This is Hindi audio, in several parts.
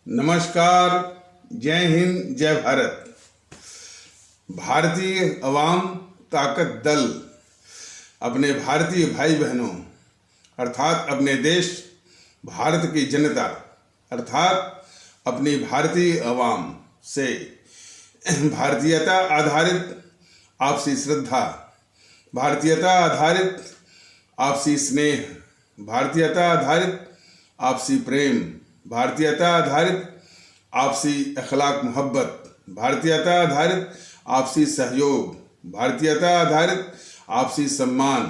नमस्कार, जय हिंद, जय भारत। भारतीय अवाम ताकत दल अपने भारतीय भाई बहनों अर्थात अपने देश भारत की जनता अर्थात अपनी भारतीय अवाम से भारतीयता आधारित आपसी श्रद्धा, भारतीयता आधारित आपसी स्नेह, भारतीयता आधारित आपसी प्रेम, भारतीयता आधारित आपसी अखलाक मोहब्बत, भारतीयता आधारित आपसी सहयोग, भारतीयता आधारित आपसी सम्मान,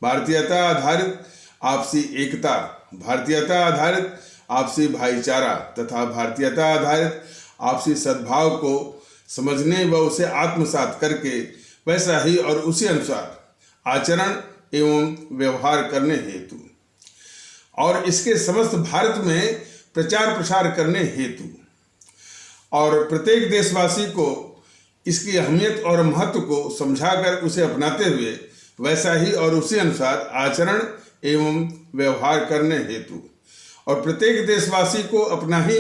भारतीयता आधारित आपसी एकता, भारतीयता आधारित आपसी भाईचारा तथा भारतीयता आधारित आपसी सद्भाव को समझने व उसे आत्मसात करके वैसा ही और उसी अनुसार आचरण एवं व्यवहार करने हेतु और इसके समस्त भारत में प्रचार प्रसार करने हेतु और प्रत्येक देशवासी को इसकी अहमियत और महत्व को समझाकर उसे अपनाते हुए वैसा ही और उसी अनुसार आचरण एवं व्यवहार करने हेतु और प्रत्येक देशवासी को अपना ही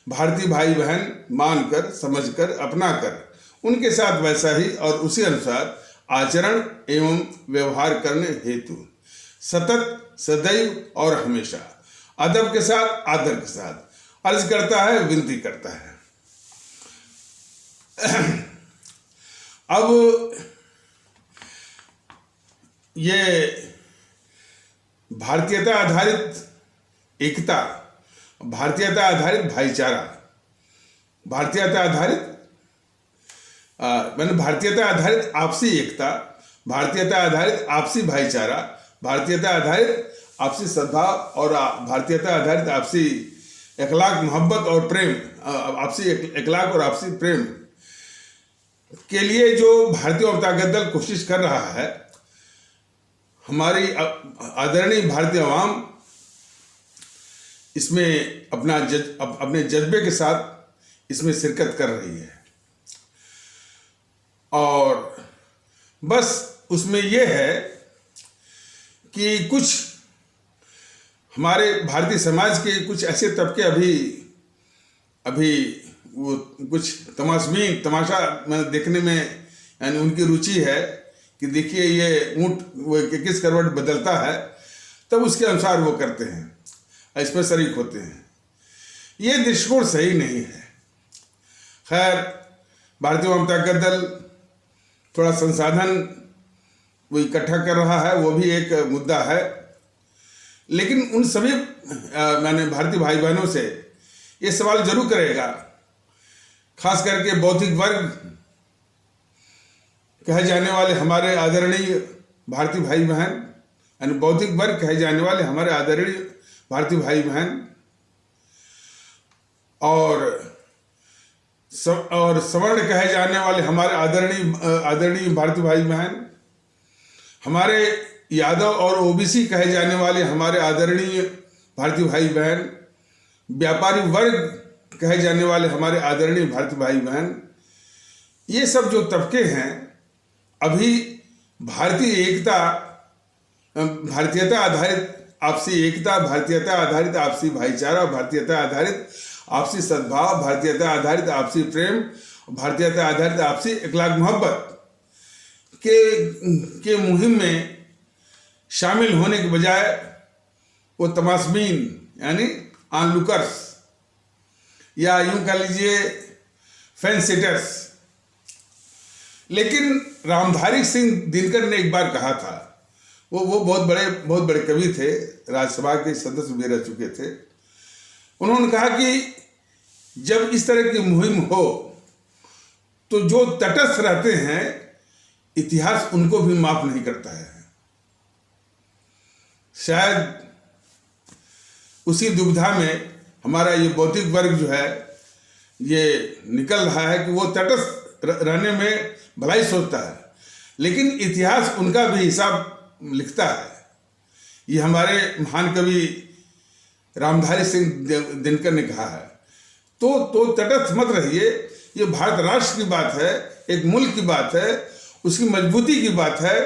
भारतीय भाई बहन मानकर, समझकर, अपनाकर उनके साथ वैसा ही और उसी अनुसार आचरण एवं व्यवहार करने हेतु सतत, सदैव और हमेशा अदब के साथ, आदर के साथ अर्ज करता है, विनती करता है। अब ये भारतीयता आधारित एकता, भारतीयता आधारित भाईचारा, भारतीयता आधारित मैंने भारतीयता आधारित आपसी एकता, भारतीयता आधारित आपसी भाईचारा, भारतीयता आधारित आपसी सद्भाव और भारतीयता आधारित आपसी अखलाक मोहब्बत और प्रेम, आपसी अखलाक और आपसी प्रेम के लिए जो भारतीय ताकत दल कोशिश कर रहा है, हमारी आदरणीय भारतीय अवाम इसमें अपने जज्बे के साथ इसमें शिरकत कर रही है और बस उसमें यह है कि कुछ हमारे भारतीय समाज के कुछ ऐसे तबके अभी वो कुछ तमाशा देखने में यानी उनकी रुचि है कि देखिए ये ऊँट वो किस करवट बदलता है, तब उसके अनुसार वो करते हैं, इसमें शरीक होते हैं। ये दृष्टिकोण सही नहीं है। खैर, भारतीय अवाम ताकत दल थोड़ा संसाधन वो इकट्ठा कर रहा है, वो भी एक मुद्दा है, लेकिन उन सभी मैंने भारतीय भाई बहनों से ये सवाल जरूर करेगा, खास करके बौद्धिक वर्ग कहे जाने वाले हमारे आदरणीय भारतीय भाई बहन, यानी बौद्धिक वर्ग कहे जाने वाले हमारे आदरणीय भारतीय भाई बहन और सवर्ण कहे जाने वाले हमारे आदरणीय भारतीय भाई बहन, हमारे यादव और ओबीसी कहे जाने वाले हमारे आदरणीय भारतीय भाई बहन, व्यापारी वर्ग कहे जाने वाले हमारे आदरणीय भारतीय भाई बहन, ये सब जो तबके हैं अभी भारतीय एकता, भारतीयता आधारित आपसी एकता, भारतीयता आधारित आपसी भाईचारा, भारतीयता आधारित आपसी सद्भाव, भारतीयता आधारित आपसी प्रेम, भारतीयता आधारित आपसी अखलाक मोहब्बत के मुहिम में शामिल होने के बजाय वो तमाशबीन यानी ऑनलुकर्स या यूं कह लीजिए फैंस सिटर्स। लेकिन रामधारी सिंह दिनकर ने एक बार कहा था, वो बहुत बड़े कवि थे, राज्यसभा के सदस्य भी रह चुके थे। उन्होंने कहा कि जब इस तरह की मुहिम हो तो जो तटस्थ रहते हैं इतिहास उनको भी माफ नहीं करता है। शायद उसी दुविधा में हमारा ये बौद्धिक वर्ग जो है ये निकल रहा है कि वो तटस्थ रहने में भलाई सोचता है, लेकिन इतिहास उनका भी हिसाब लिखता है। ये हमारे महान कवि रामधारी सिंह दिनकर ने कहा है। तो तटस्थ मत रहिए, ये भारत राष्ट्र की बात है, एक मुल्क की बात है, उसकी मजबूती की बात है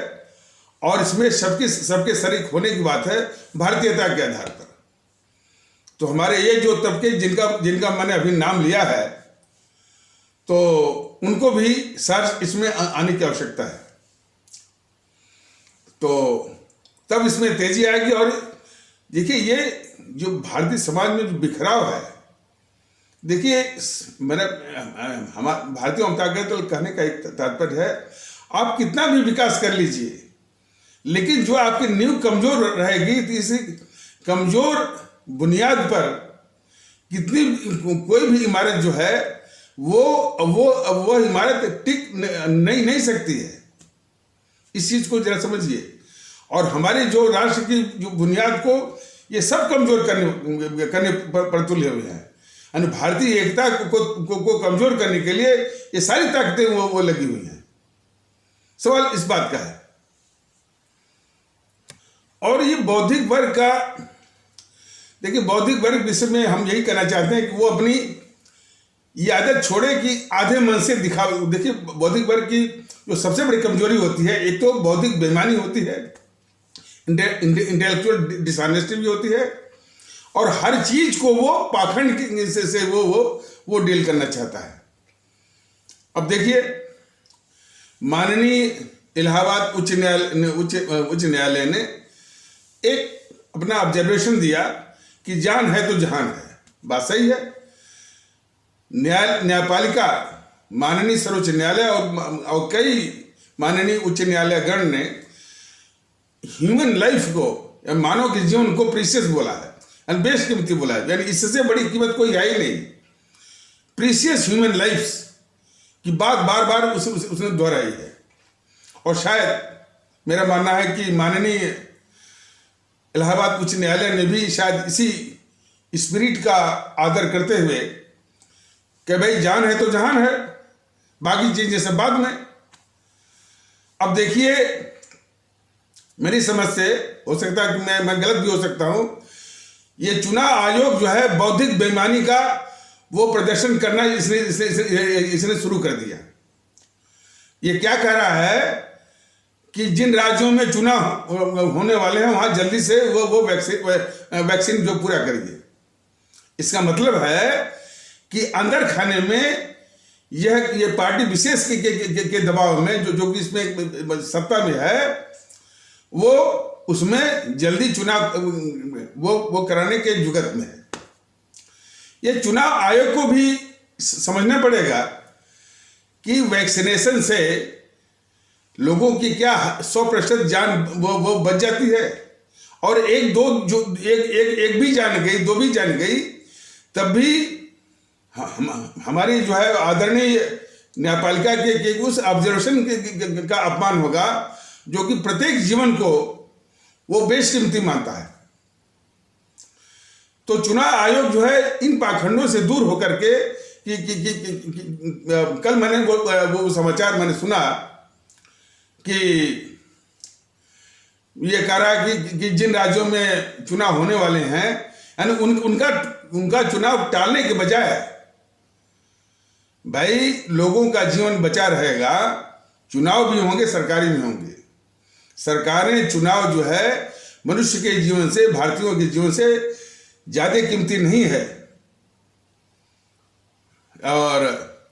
और इसमें सबके शरीक होने की बात है भारतीयता के आधार पर। तो हमारे ये जो तबके जिनका जिनका मैंने अभी नाम लिया है, तो उनको भी सर इसमें आने की आवश्यकता है। तो तब इसमें तेजी आएगी। और देखिए, ये जो भारतीय समाज में जो बिखराव है, देखिए मेरा भारतीय जनता दल कहने का एक तात्पर्य है, आप कितना भी विकास कर लीजिए, लेकिन जो आपकी नींव कमजोर रहेगी, तो इसी कमजोर बुनियाद पर कितनी कोई भी इमारत जो है वो इमारत टिक नहीं सकती है। इस चीज को जरा समझिए। और हमारे जो राष्ट्र की जो बुनियाद को ये सब कमजोर करने पर तुले हुए हैं। यानी भारतीय एकता को कमजोर करने के लिए ये सारी ताकतें वो लगी हुई हैं। सवाल इस बात का है। और ये बौद्धिक वर्ग का, देखिए बौद्धिक वर्ग विषय में हम यही कहना चाहते हैं कि वो अपनी ये आदत छोड़े कि आधे मन से दिखावे। देखिए बौद्धिक वर्ग की जो सबसे बड़ी कमजोरी होती है, एक तो बौद्धिक बेईमानी होती है, इंटेलेक्चुअल डिसऑनेस्टी भी होती है, और हर चीज को वो पाखंड से वो डील करना चाहता है। अब देखिए, माननीय इलाहाबाद उच्च न्यायालय ने एक अपना ऑब्जर्वेशन दिया कि जान है तो जहान है। बात सही है। न्यायपालिका, माननीय सर्वोच्च न्यायालय और कई माननीय उच्च न्यायालयगण ने ह्यूमन लाइफ को या मानव के जीवन को प्रीशियस बोला है, यानी बेशकीमती बोला है। यानी इससे बड़ी कीमत कोई है ही नहीं। प्रीशियस ह्यूमन लाइफ्स की बात बार बार उसने दोहराई है। और शायद मेरा मानना है कि माननीय इलाहाबाद उच्च न्यायालय ने भी शायद इसी स्पिरिट का आदर करते हुए कि भाई जान है तो जहान है, बाकी चीजें सब बाद में। अब देखिए, मेरी समझ से हो सकता है कि मैं गलत भी हो सकता हूं, ये चुनाव आयोग जो है बौद्धिक बेईमानी का वो प्रदर्शन करना इसने शुरू कर दिया। ये क्या कह रहा है कि जिन राज्यों में चुनाव होने वाले हैं वहां जल्दी से वो वैक्सीन जो पूरा करिए। इसका मतलब है कि अंदर खाने में ये पार्टी विशेष के दबाव में जो कि इसमें सत्ता में है, वो उसमें जल्दी चुनाव वो कराने के जुगत में है। ये चुनाव आयोग को भी समझना पड़ेगा कि वैक्सीनेशन से लोगों की क्या 100% जान वो बच जाती है, और एक भी जान गई, दो भी जान गई, तब भी हमारी जो है आदरणीय न्यायपालिका के उस ऑब्जर्वेशन का अपमान होगा जो कि प्रत्येक जीवन को वो बेशकीमती मानता है। तो चुनाव आयोग जो है इन पाखंडों से दूर होकर के कल मैंने वो समाचार मैंने सुना कि ये कह रहा है कि जिन राज्यों में चुनाव होने वाले हैं, यानी उनका चुनाव टालने के बजाय भाई लोगों का जीवन बचा रहेगा। चुनाव भी होंगे, सरकारी भी होंगे। सरकारें चुनाव जो है मनुष्य के जीवन से, भारतीयों के जीवन से ज्यादा कीमती नहीं है। और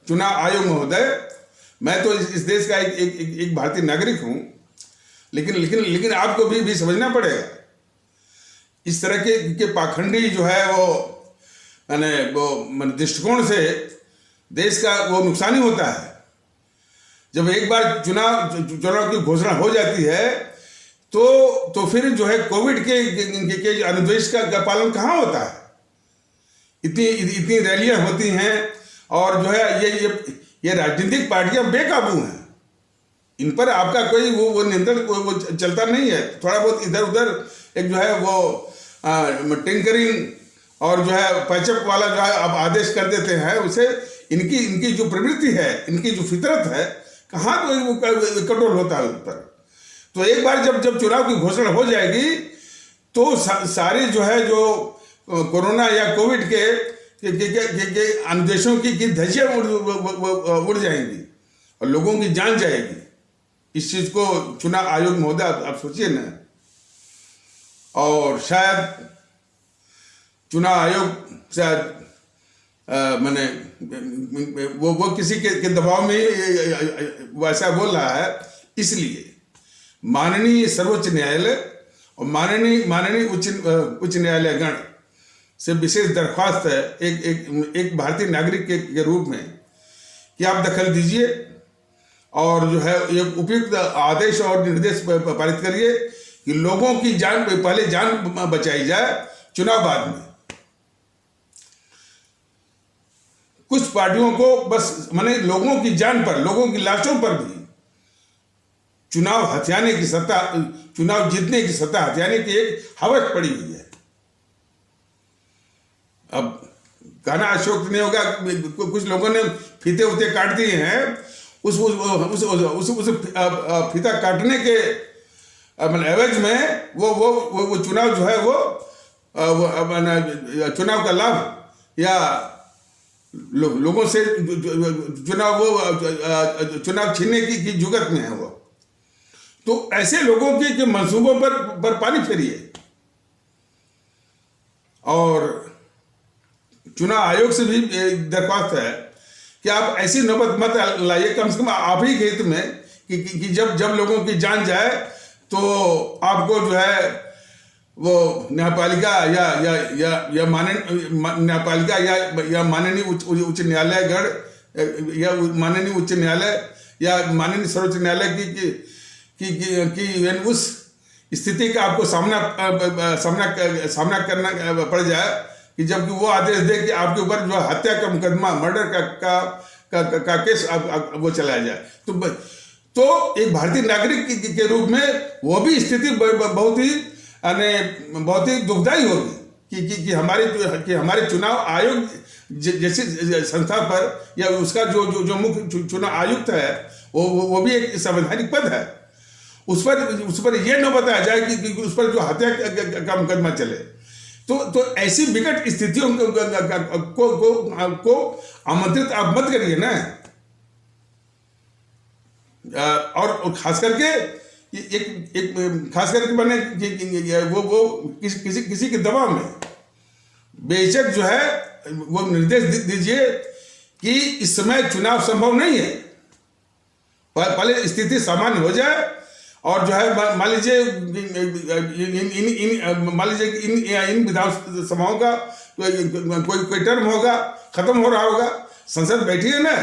चुनाव आयोग महोदय, मैं तो इस देश का एक भारतीय नागरिक हूं, लेकिन आपको भी समझना पड़ेगा। इस तरह के पाखंडी जो है वो दृष्टिकोण से देश का वो नुकसान ही होता है। जब एक बार चुनाव की घोषणा हो जाती है तो फिर जो है कोविड के अनुदेश का पालन कहाँ होता है। इतनी रैलियां होती हैं और जो है ये राजनीतिक पार्टियां बेकाबू हैं। इन पर आपका कोई वो नियंत्रण वो चलता नहीं है। थोड़ा बहुत इधर उधर एक जो है वो टिंकरिंग और जो है पैचअप वाला जो है आप आदेश कर देते हैं, उसे इनकी जो प्रवृत्ति है, इनकी जो फितरत है, कहाँ तो कंट्रोल होता है उन पर। तो एक बार जब चुनाव की घोषणा हो जाएगी तो सारे जो है जो कोरोना या कोविड के अनुदेशों की धज्जियां उड़ जाएंगी और लोगों की जान जाएगी। इस चीज को चुनाव आयोग महोदय आप सोचिए ना। और शायद चुनाव आयोग से मैंने वो किसी के दबाव में वैसा बोल रहा है। इसलिए माननीय सर्वोच्च न्यायालय और माननीय उच्च न्यायालयगण से विशेष दरख्वास्त है एक भारतीय नागरिक के रूप में कि आप दखल दीजिए और जो है एक उपयुक्त आदेश और निर्देश पारित करिए कि लोगों की जान, पहले जान बचाई जाए, चुनाव बाद में। कुछ पार्टियों को बस माने लोगों की जान पर, लोगों की लाशों पर भी चुनाव हथियाने की सत्ता, चुनाव जीतने की सत्ता हथियाने की एक हवस पड़ी हुई है। अब कहना अशोक नहीं होगा, कुछ लोगों ने फीते उते काट दिए हैं। उस फीता काटने के मतलब एवज में वो चुनाव जो है वो चुनाव का लाभ या लोगों से चुनाव छीनने की जुगत में है वो। तो ऐसे लोगों के मंसूबों पर पानी फेरिए और चुनाव आयोग से भी दरख्वास्त है कि आप ऐसी नौबत मत लाइए, कम से कम आप ही के हित में कि जब लोगों की जान जाए तो आपको जो है वो न्यायपालिका या न्यायपालिका या माननीय उच्च न्यायालयगण या माननीय उच्च न्यायालय या माननीय सर्वोच्च न्यायालय की उस स्थिति का आपको सामना करना पड़ जाए कि जबकि वो आदेश दे कि आपके ऊपर जो हत्या का मुकदमा, मर्डर का केस वो चलाया जाए। तो एक भारतीय नागरिक के रूप में वो भी स्थिति बहुत ही दुखदायी होगी कि हमारे चुनाव आयोग जैसी संस्था पर या उसका जो मुख्य चुनाव आयुक्त है वो भी एक संवैधानिक पद है, उस पर यह न बताया जाए कि उस पर जो हत्या का मुकदमा चले। तो ऐसी विकट स्थितियों को आमंत्रित आप मत करिए ना। और खास करके मैंने वो किसी के दबाव में बेशक जो है वो निर्देश दीजिए कि इस समय चुनाव संभव नहीं है, पहले स्थिति सामान्य हो जाए और जो है मान लीजिए इन विधानसभाओं का कोई टर्म होगा, खत्म हो रहा होगा, संसद बैठी है ना।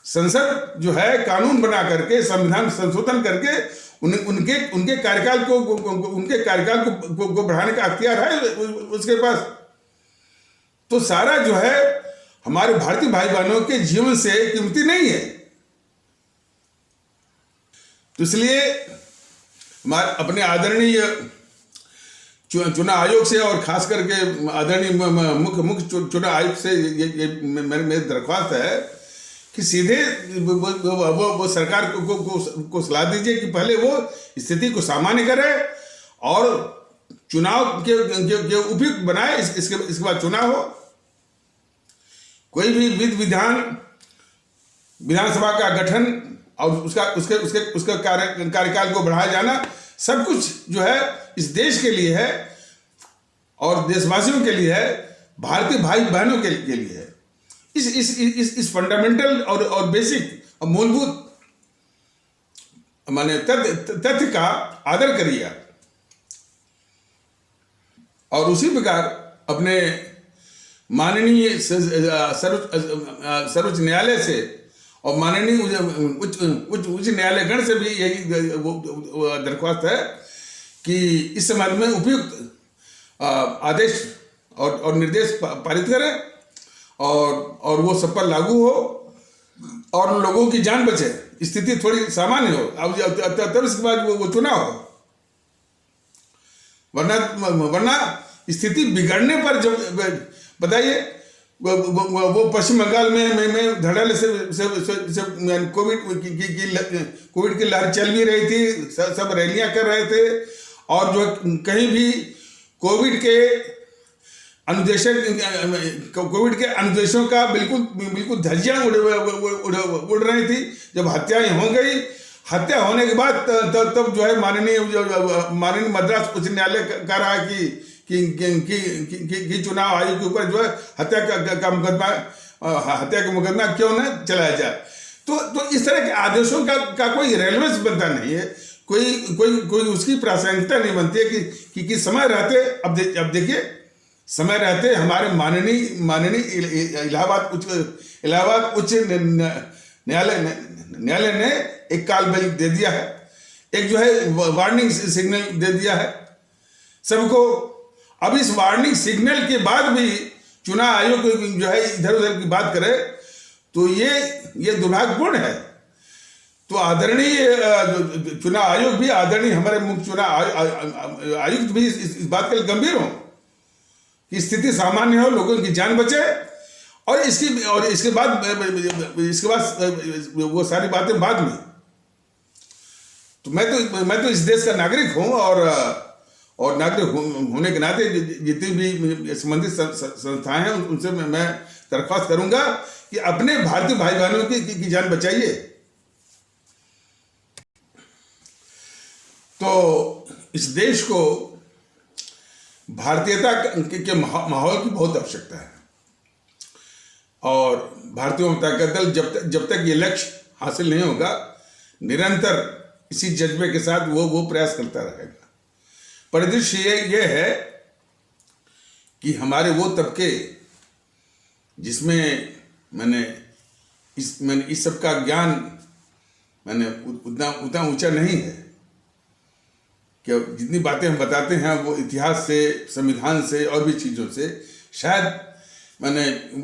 संसद जो है कानून बना करके, संविधान संशोधन करके उनके कार्यकाल को बढ़ाने का अख्तियार है उसके पास। तो सारा जो है हमारे भारतीय भाई बहनों के जीवन से कीमती नहीं है। तो इसलिए हमारे अपने आदरणीय चुनाव आयोग से और खास करके आदरणीय मुख्य चुनाव आयुक्त से ये मेरी दरख्वास्त है कि सीधे वो सरकार को सलाह दीजिए कि पहले वो स्थिति को सामान्य करे और चुनाव के उपयुक्त बनाए, इसके बाद चुनाव हो। कोई भी विधानसभा का गठन और उसका कार्यकाल को बढ़ाया जाना, सब कुछ जो है इस देश के लिए है और देशवासियों के लिए है, भारतीय भाई बहनों के लिए है। इस फंडामेंटल और बेसिक और मूलभूत माने तथ्य का आदर करिए और उसी प्रकार अपने माननीय सर्वोच्च न्यायालय से और माननीय उच्च न्यायालयगण से भी यही दरख्वास्त है कि इस संबंध में उपयुक्त आदेश और निर्देश पारित करें और वो सब पर लागू हो और उन लोगों की जान बचे, स्थिति थोड़ी सामान्य हो, अब तब इसके बाद वो चुनाव हो। वरना स्थिति बिगड़ने पर जब बताइए वो पश्चिम बंगाल में धड़ल्ले से कोविड की लहर चल भी रही थी, सब रैलियां कर रहे थे और जो कहीं भी कोविड के अनुदेशों का बिल्कुल धज्जियां उड़ रही थी। जब हत्याएं हो गई, हत्या होने के बाद तब जो है माननीय मद्रास उच्च न्यायालय कह रहा है कि चुनाव आयोग के ऊपर जो है हत्या का मुकदमा क्यों न चलाया जाए। तो इस तरह के आदेशों का कोई रेलेवेंस बनता नहीं है, कोई उसकी प्रासंगिकता नहीं बनती है कि समय रहते, अब देखिए समय रहते हमारे माननीय इलाहाबाद उच्च न्यायालय ने एक काल बेल दे दिया है, एक जो है वार्निंग सिग्नल दे दिया है सबको। अब इस वार्निंग सिग्नल के बाद भी चुनाव आयोग जो है इधर उधर की बात करे तो ये दुर्भाग्यपूर्ण है। तो आदरणीय चुनाव आयोग भी, आदरणीय हमारे मुख्य चुनाव आयुक्त भी इस बात के लिए गंभीर हो कि स्थिति सामान्य हो, लोगों की जान बचे, और इसके बाद वो सारी बातें बाद में। तो मैं तो इस देश का नागरिक हूं और नागरिक होने के नाते जितनी भी संबंधित संस्थाएं हैं उनसे मैं दरख्वास्त करूंगा कि अपने भारतीय भाई बहनों की जान बचाइए। तो इस देश को भारतीयता के माहौल की बहुत आवश्यकता है, और भारतीय जनता दल जब तक ये लक्ष्य हासिल नहीं होगा, निरंतर इसी जज्बे के साथ वो प्रयास करता रहेगा। परिदृश्य ये है कि हमारे वो तबके जिसमें मैंने इस सब का ज्ञान उतना ऊंचा नहीं है, कि जितनी बातें हम बताते हैं वो इतिहास से, संविधान से और भी चीज़ों से शायद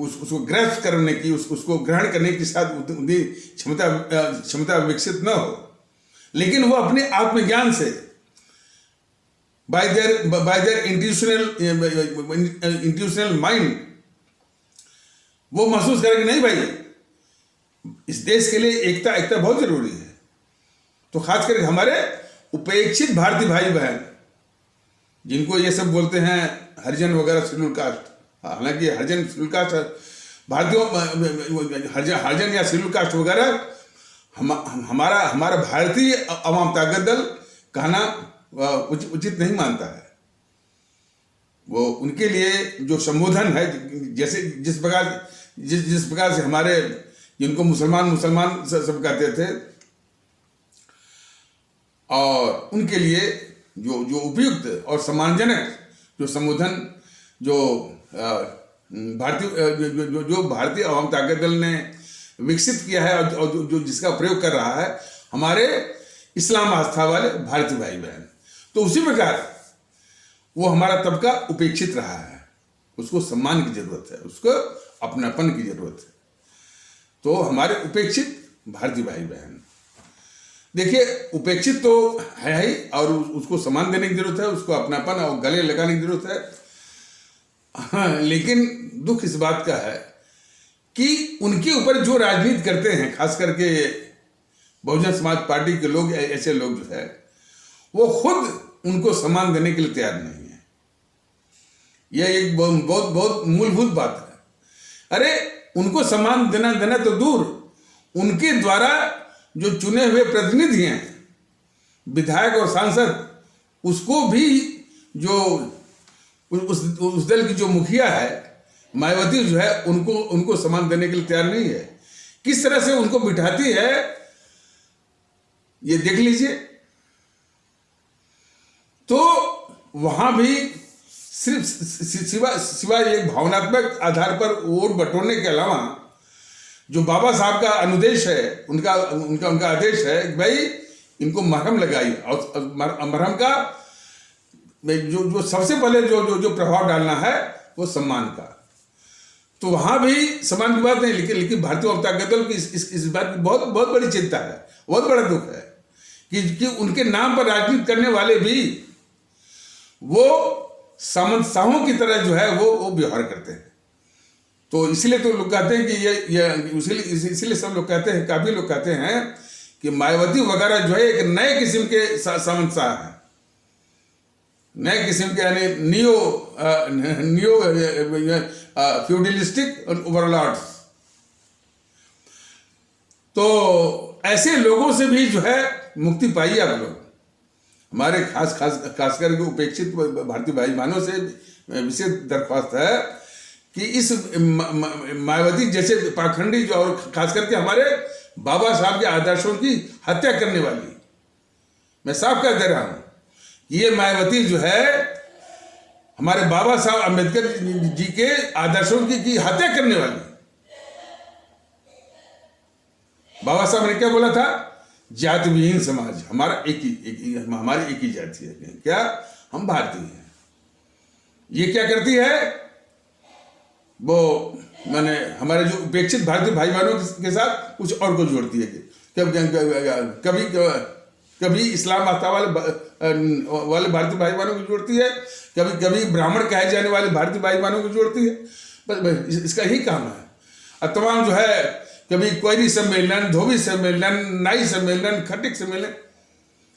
उसको ग्रैस्प करने की, उसको ग्रहण करने की शायद उतनी क्षमता विकसित न हो, लेकिन वो अपने आत्मज्ञान से बाय देयर इंट्यूशनल माइंड वो महसूस करेंगे नहीं भाई, इस देश के लिए एकता बहुत जरूरी है। तो खास करके हमारे उपेक्षित भारतीय भाई बहन, जिनको ये सब बोलते हैं हरिजन वगैरह, शेड्यूल कास्ट, हालांकि हरिजन शेड्यूल कास्ट भारतीय हरिजन या शेड्यूल कास्ट वगैरह हमारा भारतीय अवाम ताकत दल कहना उचित नहीं मानता है। वो उनके लिए जो संबोधन है, जैसे जिस प्रकार से हमारे जिनको मुसलमान सब कहते थे, और उनके लिए जो उपयुक्त और सम्मानजनक जो संबोधन जो भारतीय अवाम ताकत दल ने विकसित किया है और जो जिसका प्रयोग कर रहा है हमारे इस्लाम आस्था वाले भारतीय भाई बहन, तो उसी प्रकार वो हमारा तबका उपेक्षित रहा है। उसको सम्मान की जरूरत है, उसको अपनापन की जरूरत है। तो हमारे उपेक्षित भारतीय भाई बहन, देखिए उपेक्षित तो है ही, और उसको सम्मान देने की जरूरत है, उसको अपनापन और गले लगाने की जरूरत है। हाँ, लेकिन दुख इस बात का है कि उनके ऊपर जो राजनीति करते हैं, खास करके बहुजन समाज पार्टी के लोग, ऐसे लोग जो है वो खुद उनको सम्मान देने के लिए तैयार नहीं है। यह एक बहुत मूलभूत बात है। अरे उनको सम्मान देना तो दूर, उनके द्वारा जो चुने हुए प्रतिनिधि हैं, विधायक और सांसद, उसको भी जो उस दल की जो मुखिया है मायावती जो है उनको सम्मान देने के लिए तैयार नहीं है। किस तरह से उनको बिठाती है ये देख लीजिए। तो वहां भी सिर्फ सिवाय एक भावनात्मक आधार पर वोट बटोरने के अलावा जो बाबा साहब का अनुदेश है, उनका आदेश है कि भाई इनको मरहम लगाइए, और मरहम का जो सबसे पहले जो प्रभाव डालना है वो सम्मान का। तो वहां भी सम्मान की बात नहीं, लेकिन भारतीय जनता दल की इस बात की बहुत बड़ी चिंता है, बहुत बड़ा दुख है कि उनके नाम पर राजनीति करने वाले भी वो सामंत शाहों की तरह जो है वो व्यवहार करते हैं। तो इसलिए तो लोग कहते हैं कि इसलिए सब लोग कहते हैं, काफी लोग कहते हैं कि मायावती वगैरह जो है एक नए किस्म के सामंत शाह हैं, नए किस्म के, यानी नियो फ्यूडलिस्टिक ओवरलॉर्ड्स। तो ऐसे लोगों से भी जो है मुक्ति पाइए आप लोग, हमारे खास करके उपेक्षित भारतीय भाई बहनों से विशेष दरख्वास्त है कि इस मायावती जैसे पाखंडी जो, और खास करके हमारे बाबा साहब के आदर्शों की हत्या करने वाली, मैं साफ कह दे रहा हूं, ये मायावती जो है हमारे बाबा साहब अम्बेडकर जी के आदर्शों की हत्या करने वाली। बाबा साहब ने क्या बोला था? जाति विहीन समाज, हमारा हमारी एक ही जाति है। क्या? हम भारतीय हैं। ये क्या करती है? वो माने हमारे जो उपेक्षित भारतीय भाई बहनों के साथ कुछ और को जोड़ती है। कभी इस्लाम आस्था वाले भारतीय भाई बहनों को जोड़ती है, कभी ब्राह्मण कहे जाने वाले भारतीय भाई बहनों को जोड़ती है। बस इसका ही काम है। और तमाम जो है, कभी कोयरी सम्मेलन, धोबी सम्मेलन, नाई सम्मेलन, खटिक सम्मेलन,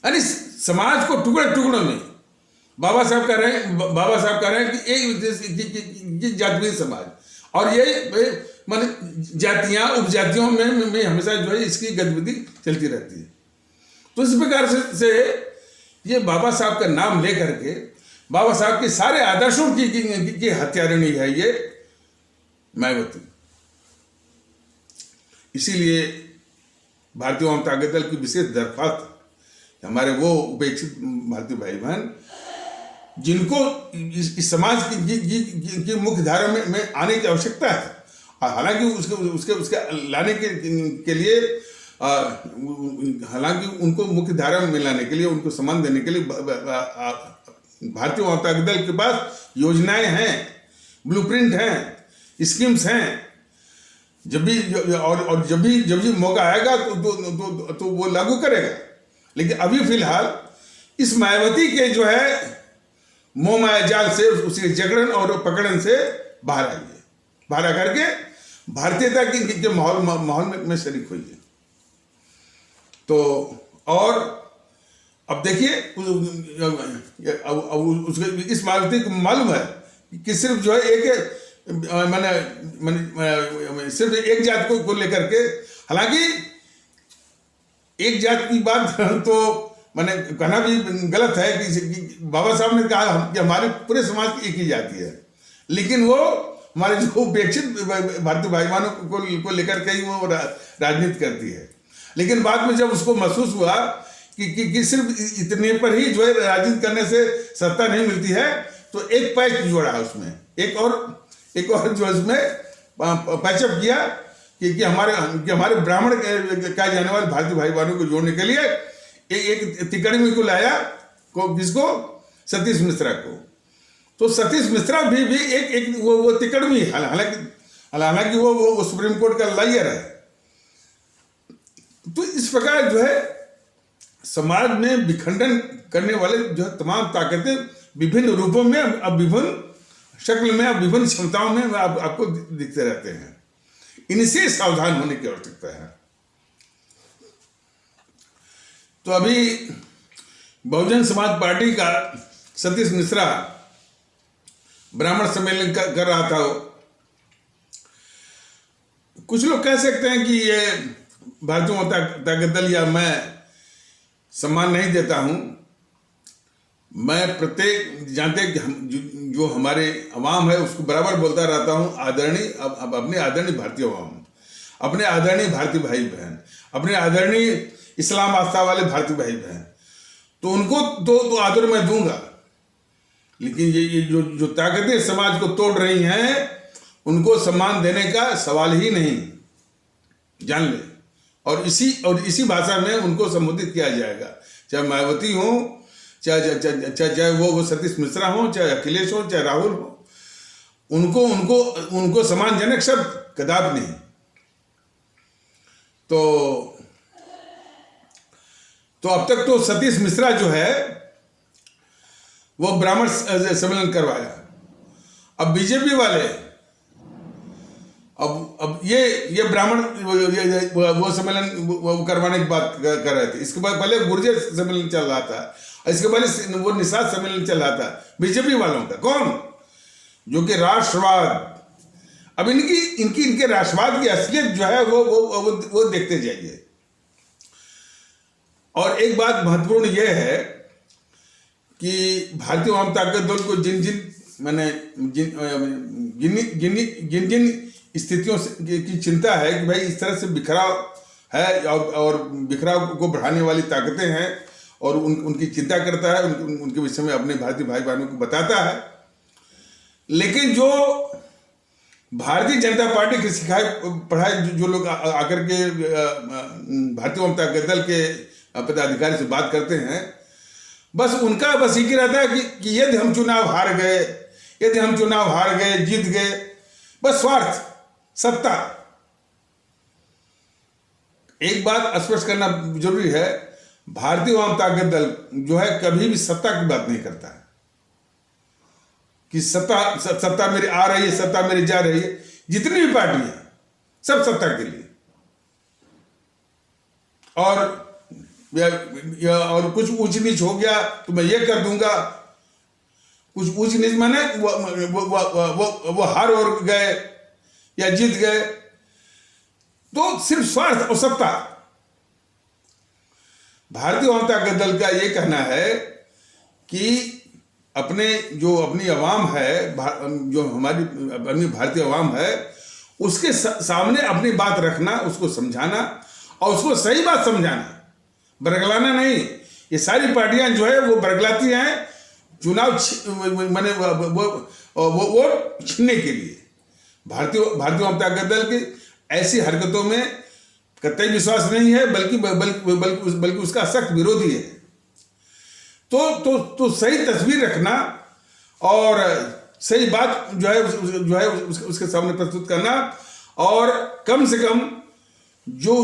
यानी समाज को टुकड़े टुकड़ों में बाबा साहब कह रहे हैं कि एक जातीय समाज, और ये माने जातियां उपजातियों में हमेशा जो है इसकी गतिविधि चलती रहती है। तो इस प्रकार से ये बाबा साहब का नाम लेकर के बाबा साहब के सारे आदर्शों की हत्यारिणी है ये मायावती। इसीलिए भारतीय वाम ताकत दल की विशेष दरख्वास्त हमारे वो उपेक्षित भारतीय भाई बहन जिनको इस समाज की मुख्य धारा में आने की आवश्यकता है, और हालांकि उसके लाने के लिए हालांकि उनको मुख्य धारा में लाने के लिए, उनको सम्मान देने के लिए भारतीय वाम ताकत दल के पास योजनाएं हैं, ब्लूप्रिंट हैं, स्कीम्स हैं। जब भी मौका आएगा तो वो लागू करेगा। लेकिन अभी फिलहाल इस मायावती के जो है मोह माया जाल से, उसके जगड़न और पकड़न से बाहर आइए, बाहर आकर के भारतीयता के माहौल में शरीक होइए। तो और अब देखिए उसके इस मायावती को मालूम है कि सिर्फ जो है सिर्फ एक जात को लेकर के, हालांकि एक जात की बात तो मैंने कहना भी गलत है कि बाबा साहब ने कहा कि हमारे पूरे समाज की एक ही जाति है, लेकिन वो हमारे जो उपेक्षित भारतीय भाई बहनों को लेकर के ही वो राजनीति करती है। लेकिन बाद में जब उसको महसूस हुआ कि सिर्फ इतने पर ही जो है राजनीति करने से सत्ता नहीं मिलती है, तो एक पैच जोड़ा उसमें, एक और जो इसमें पैचअप किया कि हमारे ब्राह्मण कहे जाने वाले भारतीय भाई बहनों को जोड़ने के लिए एक तिकड़मी को लाया, किसको? सतीश मिश्रा को। तो सतीश मिश्रा भी एक वो तिकड़मी, हालांकि वो सुप्रीम कोर्ट का लॉयर है। तो इस प्रकार जो है समाज में विखंडन करने वाले जो है तमाम ताकतें विभिन्न रूपों में, अब विभिन्न शक्ल में, अब विभिन्न क्षमताओं में आपको दिखते रहते हैं। इनसे सावधान होने की आवश्यकता है। तो अभी बहुजन समाज पार्टी का सतीश मिश्रा ब्राह्मण सम्मेलन कर रहा था। कुछ लोग कह सकते हैं कि ये भारतीय वाम ताकत दल या मैं सम्मान नहीं देता हूं। मैं प्रत्येक जानते कि जो हमारे अवाम है उसको बराबर बोलता रहता हूं, आदरणीय, अपने आदरणीय भारतीय अवाम, अपने आदरणीय भारतीय भाई बहन, अपने आदरणीय इस्लाम आस्था वाले भारतीय भाई बहन, तो उनको तो आदर मैं दूंगा। लेकिन ये जो ताकतें समाज को तोड़ रही हैं उनको सम्मान देने का सवाल ही नहीं, जान ले। और इसी भाषा में उनको संबोधित किया जाएगा, चाहे मायावती हो, चाहे वो सतीश मिश्रा हो, चाहे अखिलेश हो, चाहे राहुल हो, उनको सम्मानजनक शब्द कदापि नहीं। तो अब तक तो सतीश मिश्रा जो है वो ब्राह्मण सम्मेलन करवाया। अब बीजेपी वाले अब ये ब्राह्मण वो सम्मेलन वो करवाने की बात कर रहे थे। इसके बाद पहले गुर्जर सम्मेलन चल रहा था, इसके पहले वो निषाद सम्मेलन चल रहा था बीजेपी वालों का। कौन? जो कि राष्ट्रवाद। अब इनके राष्ट्रवाद की असलियत जो है वो देखते जाइए। और एक बात महत्वपूर्ण यह है कि भारतीय आवाम ताकत दल को जिन जिन स्थितियों की चिंता है कि भाई इस तरह से बिखराव है और बिखराव को बढ़ाने वाली ताकतें हैं और उनकी चिंता करता है, उनके विषय में अपने भारतीय भाई बहनों को बताता है। लेकिन जो भारतीय जनता पार्टी की सिखाए पढ़ाए जो लोग आकर के भारतीय आवाम ताकत दल के पदाधिकारी से बात करते हैं, बस उनका बस एक ही रहता है कि यदि हम चुनाव हार गए, यदि हम चुनाव हार गए, जीत गए, बस स्वार्थ, सत्ता। एक बात स्पष्ट करना जरूरी है, भारतीय आवाम ताकत दल जो है कभी भी सत्ता की बात नहीं करता है कि सत्ता मेरी आ रही है, सत्ता मेरी जा रही है। जितनी भी पार्टियां सब सत्ता के लिए और कुछ ऊंच नीच हो गया तो मैं ये कर दूंगा, कुछ ऊंच नीच माने वो हार और गए या जीत गए, तो सिर्फ स्वार्थ और सत्ता। भारतीय आवाम ताकत दल का ये कहना है कि अपनी आवाम है, जो हमारी अपनी भारतीय आवाम है, उसके सामने अपनी बात रखना, उसको समझाना और उसको सही बात समझाना, बरगलाना नहीं। ये सारी पार्टियां जो है वो बरगलाती हैं चुनाव माने वो छीनने के लिए। भारतीय आवाम ताकत दल की ऐसी हरकतों में कतई विश्वास नहीं है, बल्कि उसका सख्त विरोधी है। तो सही तस्वीर रखना और सही बात जो है उसके सामने प्रस्तुत करना और कम से कम जो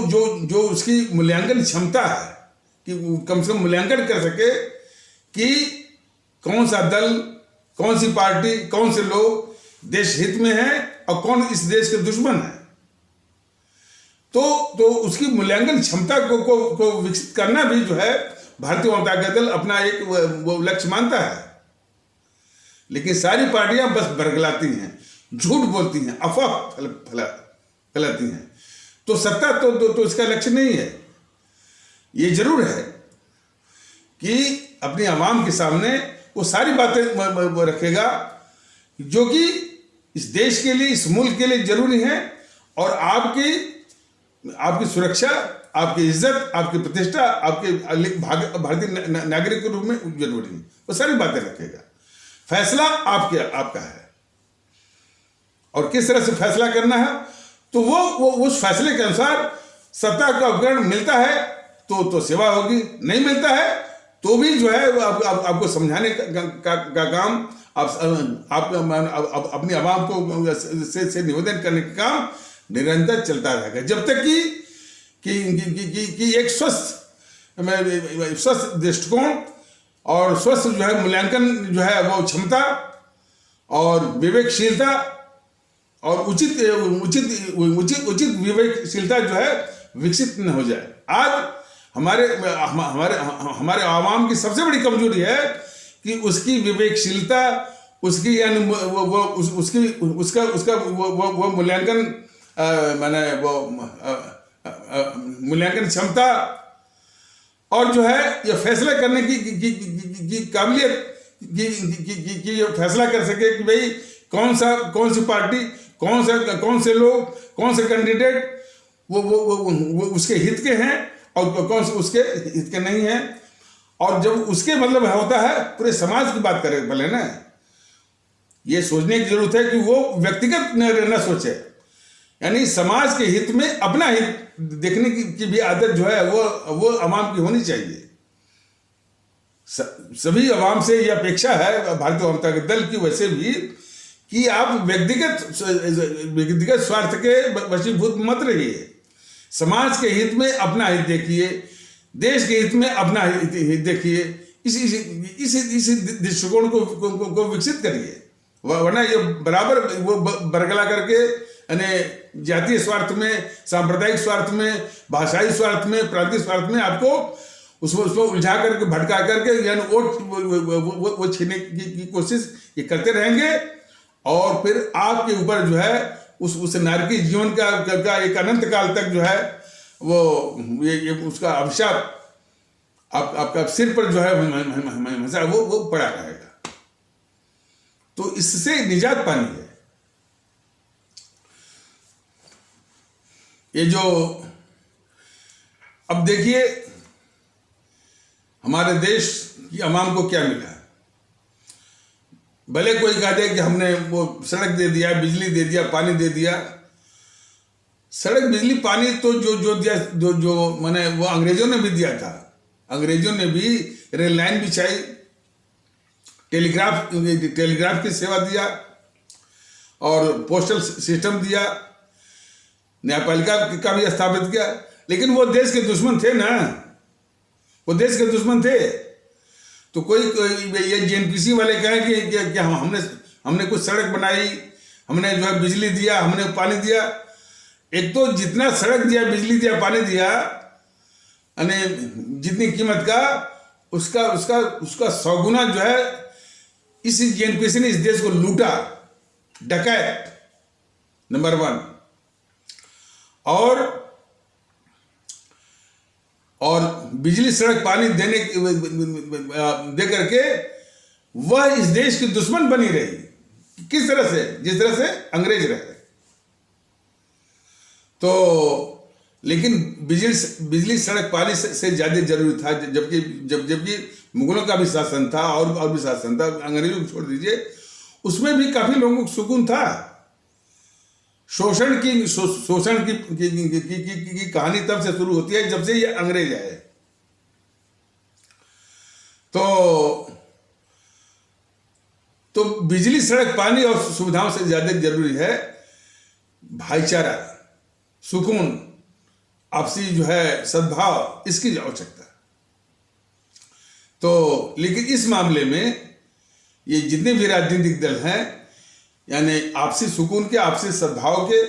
उसकी मूल्यांकन क्षमता है कि कम से कम मूल्यांकन कर सके कि कौन सा दल, कौन सी पार्टी, कौन से लोग देश हित में हैं और कौन इस देश के दुश्मन है। तो उसकी मूल्यांकन क्षमता को विकसित करना भी जो है भारतीय आवाम ताकत दल अपना एक वो लक्ष्य मानता है। लेकिन सारी पार्टियां बस बरगलाती हैं, झूठ बोलती हैं, अफवाह फैलाती हैं। तो सत्ता तो इसका लक्ष्य नहीं है। ये जरूर है कि अपनी आवाम के सामने वो सारी बातें रखेगा जो कि इस देश के लिए, इस मुल्क के लिए जरूरी है और आपकी सुरक्षा, आपकी इज्जत, आपकी प्रतिष्ठा, आपके भारतीय नागरिक के रूप में जरूरी है। वो सारी बातें रखेगा। फैसला आपका है और किस तरह से फैसला करना है, तो वो उस फैसले के अनुसार सत्ता का उपकरण मिलता है तो सेवा होगी, नहीं मिलता है तो भी जो है आपको समझाने का काम, आप अपनी आवाम को से निवेदन करने का काम निरंतर चलता रहेगा जब तक कि एक स्वस्थ दृष्टिकोण और स्वस्थ जो है मूल्यांकन जो है वो क्षमता और विवेकशीलता और उचित विवेकशीलता जो है विकसित न हो जाए। आज हमारे आवाम की सबसे बड़ी कमजोरी है कि उसकी विवेकशीलता, उसकी यानी वो मूल्यांकन माने वो मूल्यांकन क्षमता और जो है ये फैसला करने की काबिलियत कि ये फैसला कर सके कि भाई कौन सी पार्टी, कौन से लोग, कौन से कैंडिडेट वो उसके हित के हैं और कौन से उसके हित के नहीं हैं। और जब उसके मतलब होता है पूरे समाज की बात करें भले ना, ये सोचने की जरूरत है कि वो व्यक्तिगत न सोचे, यानी समाज के हित में अपना हित देखने की भी आदत जो है वो अवाम की होनी चाहिए। सभी अवाम से यह अपेक्षा है भारतीय आवाम ताकत दल की वैसे भी कि आप व्यक्तिगत स्वार्थ के वशीभूत मत रहिए। समाज के हित में अपना हित देखिए, देश के हित में अपना हित देखिए। इस दृष्टिकोण को विकसित करिए, वरना ये बराबर वो बरगला करके यानी जातीय स्वार्थ में, सांप्रदायिक स्वार्थ में, भाषाई स्वार्थ में, प्रांतीय स्वार्थ में आपको उसको उलझा करके भटका करके यानी वो छीनने की कोशिश ये करते रहेंगे और फिर आपके ऊपर जो है उस नारकी जीवन का एक अनंत काल तक जो है वो ये उसका अभिशाप आपका सिर पर जो है हमेशा वो पड़ा रहेगा। तो इससे निजात पानी है। ये जो अब देखिए हमारे देश की आवाम को क्या मिला। भले कोई कह दे कि हमने वो सड़क दे दिया, बिजली दे दिया, पानी दे दिया। सड़क, बिजली, पानी तो जो दिया, जो माने वो अंग्रेजों ने भी दिया था। अंग्रेजों ने भी रेल लाइन बिछाई, टेलीग्राफ की सेवा दिया और पोस्टल सिस्टम दिया, न्यायपालिका का भी स्थापित किया। लेकिन वो देश के दुश्मन थे ना, वो देश के दुश्मन थे। तो कोई ये जेएनपीसी वाले कहें कि हमने कुछ सड़क बनाई, हमने जो है बिजली दिया, हमने पानी दिया। एक तो जितना सड़क दिया, बिजली दिया, पानी दिया, यानी जितनी कीमत का उसका 100 गुना जो है इस जेएनपीसी ने इस देश को लूटा, डकैत, नंबर 1। और बिजली, सड़क, पानी दे करके वह इस देश की दुश्मन बनी रही। किस तरह से? जिस तरह से अंग्रेज रहे। तो लेकिन बिजली, सड़क, पानी से ज्यादा जरूरी था, जबकि मुगलों का भी शासन था और भी शासन था, अंग्रेजों को छोड़ दीजिए, उसमें भी काफी लोगों को सुकून था। शोषण की कहानी तब से शुरू होती है जब से ये अंग्रेज आए। तो बिजली, सड़क, पानी और सुविधाओं से ज्यादा जरूरी है भाईचारा, सुकून, आपसी जो है सद्भाव, इसकी आवश्यकता। तो लेकिन इस मामले में ये जितने भी राजनीतिक दल हैं, यानी आपसी सुकून के, आपसी सद्भाव के,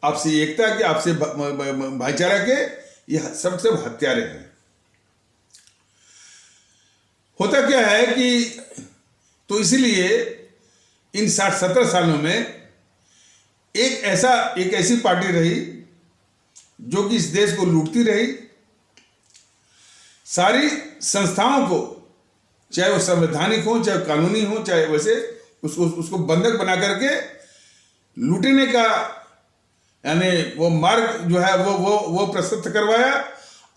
आपसी एकता के, आपसी भाईचारा के, यह सब हत्यारे हैं। होता क्या है कि तो इसलिए इन 60-70 सालों में एक ऐसी पार्टी रही जो कि इस देश को लूटती रही। सारी संस्थाओं को, चाहे वो संवैधानिक हो, चाहे कानूनी हो, चाहे वैसे उसको बंधक बना करके लूटने का, यानी वो मार्ग जो है वो प्रशस्त करवाया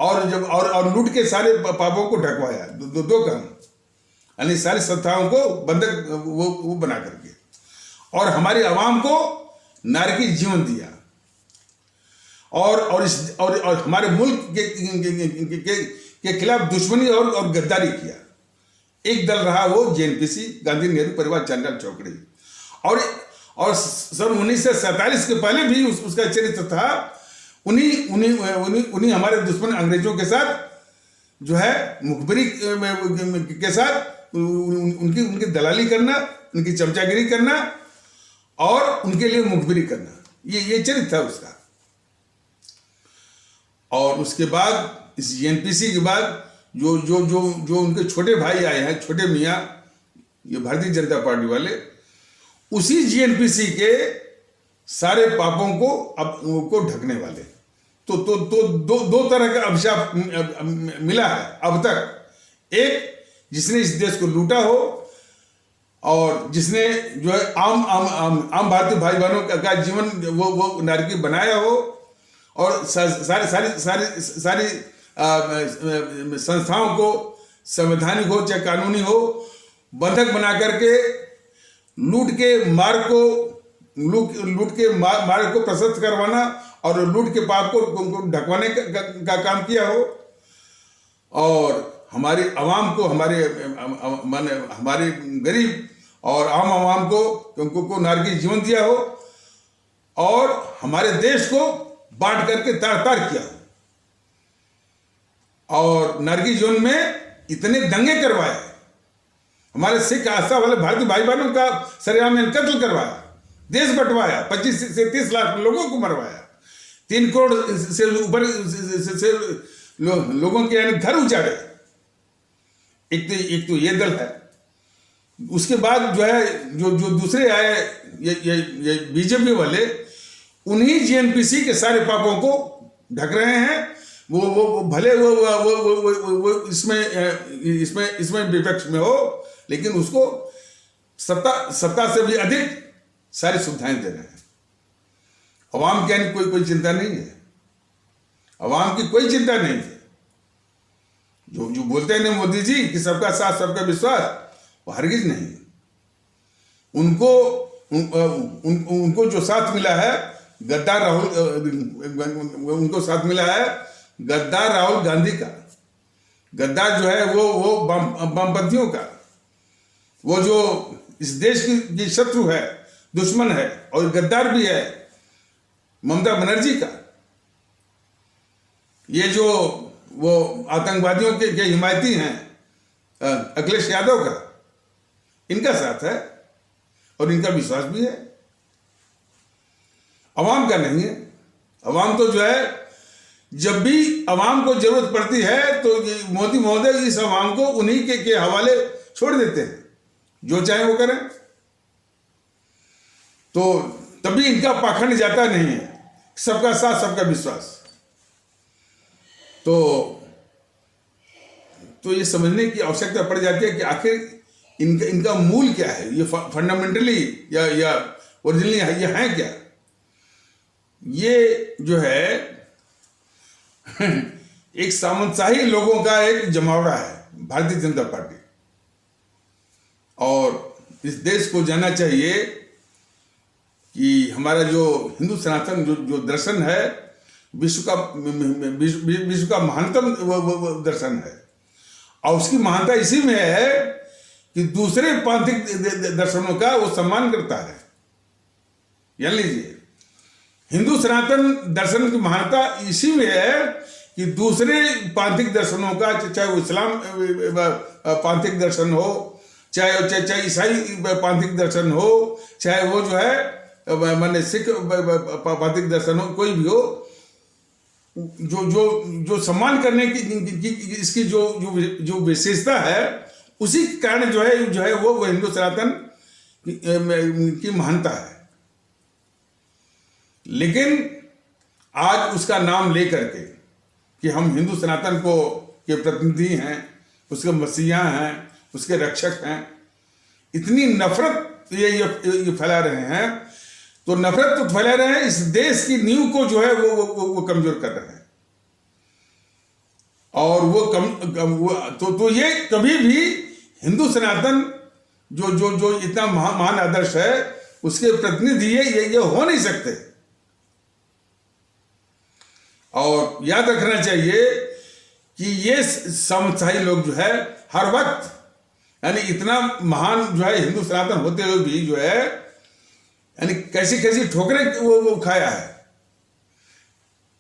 और लूट के सारे पापों को ढकवाया। दो काम, यानी सारी संस्थाओं को बंधक वो बना करके, और हमारी आवाम को नारकी जीवन दिया, और हमारे मुल्क के खिलाफ दुश्मनी और गद्दारी किया। एक दल रहा वो जेएनपीसी, गांधी नेहरू परिवार चांडाल चौकड़ी, और सन 1947 के पहले भी उसका चरित्र था। उन्हीं हमारे दुश्मन अंग्रेजों के साथ जो है मुखबिरी के साथ उनकी दलाली करना, उनकी चमचागिरी करना और उनके लिए मुखबिरी करना, ये चरित्र था उसका। और उसके बाद इस जेएनपीसी के बाद जो उनके छोटे भाई आए हैं, छोटे मियाँ, ये भारतीय जनता पार्टी वाले, उसी जेएनपीसी के सारे पापों को ढकने वाले। तो दो तरह का अभिशाप मिला है अब तक। एक, जिसने इस देश को लूटा हो और जिसने जो है आम भारतीय भाई बहनों का जीवन वो नारकी बनाया हो, और सारी संस्थाओं को, संवैधानिक हो चाहे कानूनी हो, बंधक बना करके लूट के मार्ग को प्रशस्त करवाना और लूट के पाप को ढकवाने का काम किया हो, और हमारी आवाम को, हमारे गरीब और आम आवाम को नारकी जीवन दिया हो, और हमारे देश को बांट करके तार किया हो, और नारकी जीवन में इतने दंगे करवाए, हमारे सिख आस्था वाले भारतीय भाई बहनों का सरेआम कत्ल करवाया, देश बंटवाया, 25 से 30 लाख लोगों को मरवाया, 3 करोड़ से ऊपर लोगों के घर उजाड़े। एक तो ये दल है। उसके बाद जो है जो दूसरे आए ये बीजेपी वाले, उन्हीं जेएनपीसी के सारे पापों को ढक रहे हैं, वो भले वो इसमें विपक्ष में हो, लेकिन उसको सत्ता से भी अधिक सारी सुविधाएं दे रहे हैं। अवाम की कोई चिंता नहीं है, अवाम की कोई चिंता नहीं है। जो बोलते हैं ना मोदी जी कि सबका साथ सबका विश्वास, वो हरगिज नहीं। उनको जो साथ मिला है गद्दार राहुल, उनको साथ मिला है गद्दार राहुल गांधी का। गद्दार जो है वो वामपंथियों का, वो जो इस देश की शत्रु है, दुश्मन है और गद्दार भी है, ममता बनर्जी का। ये जो वो आतंकवादियों के हिमायती हैं अखिलेश यादव का, इनका साथ है और इनका विश्वास भी है, अवाम का नहीं है। अवाम तो जो है, जब भी अवाम को जरूरत पड़ती है तो मोदी महोदय इस अवाम को उन्हीं के हवाले छोड़ देते हैं, जो चाहे वो करें। तो तभी इनका पाखंड जाता नहीं है, सबका साथ सबका विश्वास। तो ये समझने की आवश्यकता पड़ जाती है कि आखिर इनका मूल क्या है, ये फंडामेंटली या ओरिजिनली ये है क्या। ये जो है एक सामंतशाही लोगों का एक जमावड़ा है भारतीय जनता पार्टी। और इस देश को जानना चाहिए कि हमारा जो हिंदू सनातन जो दर्शन है, विश्व का महानतम दर्शन है। और उसकी महानता इसी में है कि दूसरे पांथिक दर्शनों का वो सम्मान करता है। जान लीजिए, हिंदू सनातन दर्शन की महानता इसी में है कि दूसरे पांथिक दर्शनों का, चाहे वो इस्लाम पांथिक दर्शन हो, चाहे ईसाई पांथिक दर्शन हो, चाहे वो जो है माने सिख पांथिक दर्शन हो, कोई भी हो, जो सम्मान करने की इसकी जो विशेषता है, उसी कारण जो है वो हिंदू सनातन की महानता है। लेकिन आज उसका नाम लेकर के कि हम हिंदू सनातन के प्रतिनिधि हैं, उसके मसीहा हैं, उसके रक्षक हैं, इतनी नफरत ये फैला रहे हैं। तो नफरत तो फैला रहे हैं, इस देश की नींव को जो है वो कमजोर कर रहे हैं। और तो ये कभी भी हिंदू सनातन जो इतना महान आदर्श है, उसके प्रतिनिधि ये हो नहीं सकते। और याद रखना चाहिए कि ये सामंतशाही लोग जो है हर वक्त, यानी इतना महान जो है हिंदू सनातन होते हुए भी जो है, यानी कैसी कैसी ठोकरें वो खाया है।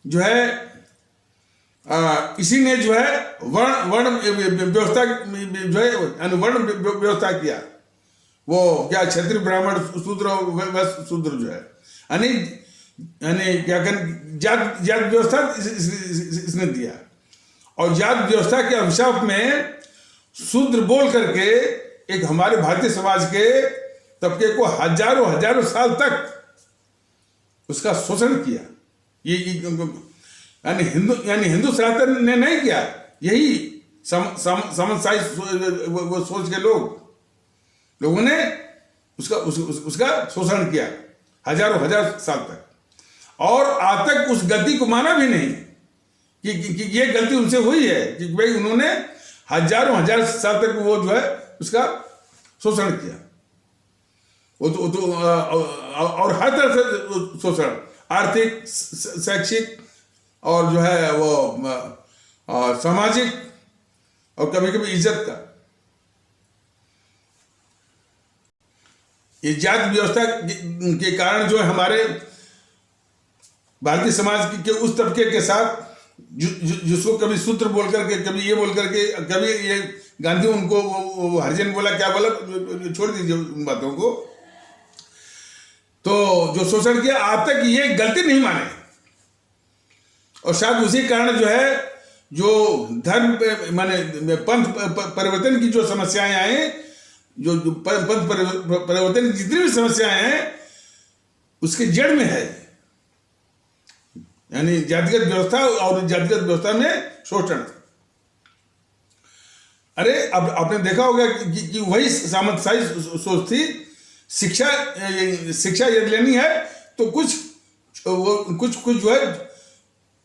जो है इसी ने जो है वर्ण व्यवस्था जो है, यानी वर्ण व्यवस्था किया। वो क्या क्षत्रिय ब्राह्मण शूद्र वैश्य शूद्र जो है, यानी क्या कहें, जात व्यवस्था इसने दिया। और जात व्यवस्था के अभिशाप में शूद्र बोल करके एक हमारे भारतीय समाज के तबके को हजारों साल तक उसका शोषण किया। यानी हिंदू सनातन ने नहीं किया, यही सामंतशाही वो सोच के लोगों ने उसका शोषण किया हजार साल तक। और आज तक उस गलती को माना भी नहीं कि ये गलती उनसे हुई है, कि भाई उन्होंने हजार साल तक वो जो है उसका शोषण किया। वो तो और हर तरह से शोषण, आर्थिक, शैक्षिक और जो है वो सामाजिक, और कभी कभी इज्जत का। ये जात व्यवस्था के कारण जो है हमारे भारतीय समाज के उस तबके के साथ जिसको कभी सूत्र बोल करके, कभी ये बोल करके, कभी ये गांधी उनको वो हरिजन बोला, क्या बोला, छोड़ दीजिए उन बातों को। तो जो शोषण किया, आज तक ये गलती नहीं माने। और शायद उसी कारण जो है, जो धर्म माने पंथ परिवर्तन की जो समस्याएं आई, जो पंथ परिवर्तन की जितनी भी समस्याएं हैं, उसके जड़ में है। यानी जातिगत व्यवस्था और जातिगत व्यवस्था में शोषण। अरे अब आपने देखा होगा कि वही सामंतशाही सोच थी। शिक्षा यदि लेनी है तो कुछ जो है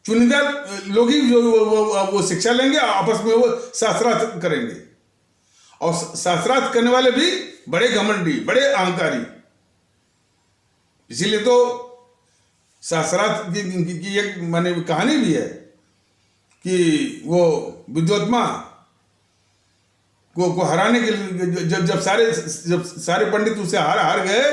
चुनिंदा लोग ही वो शिक्षा लेंगे, आपस में वो शास्त्रार्थ करेंगे, और शास्त्रार्थ करने वाले भी बड़े घमंडी, बड़े अहंकारी। इसीलिए तो शास्त्रार्थ की एक माने कहानी भी है कि वो विद्वत्मा को हराने के लिए जब सारे पंडित उसे हार गए,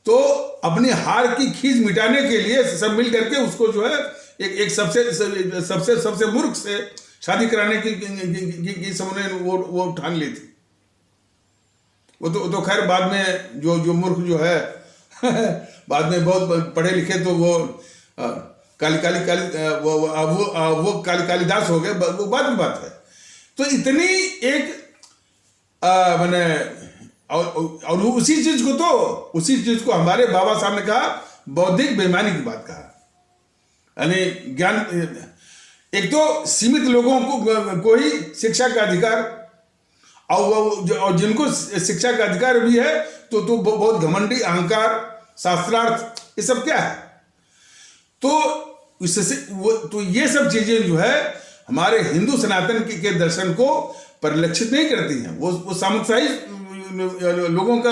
तो अपनी हार की खींच मिटाने के लिए सब मिल करके उसको जो है एक सबसे मूर्ख से शादी कराने की सबने वो ठान ली थी। वो तो खैर बाद में जो मूर्ख जो है बाद में बहुत पढ़े लिखे तो वो कालिदास हो गए, वो बाद की बात है। तो इतनी एक मैंने और उसी चीज को हमारे बाबा साहब ने कहा बौद्धिक बेईमानी की बात कहा। यानी ज्ञान, एक तो सीमित लोगों को ही शिक्षा का अधिकार, और जिनको शिक्षा का अधिकार भी है तो बहुत घमंडी, अहंकार, शास्त्रार्थ, ये सब क्या है। तो इससे तो ये सब चीजें जो है हमारे हिंदू सनातन के दर्शन को परिलक्षित नहीं करती हैं। वो सामंतशाही लोगों का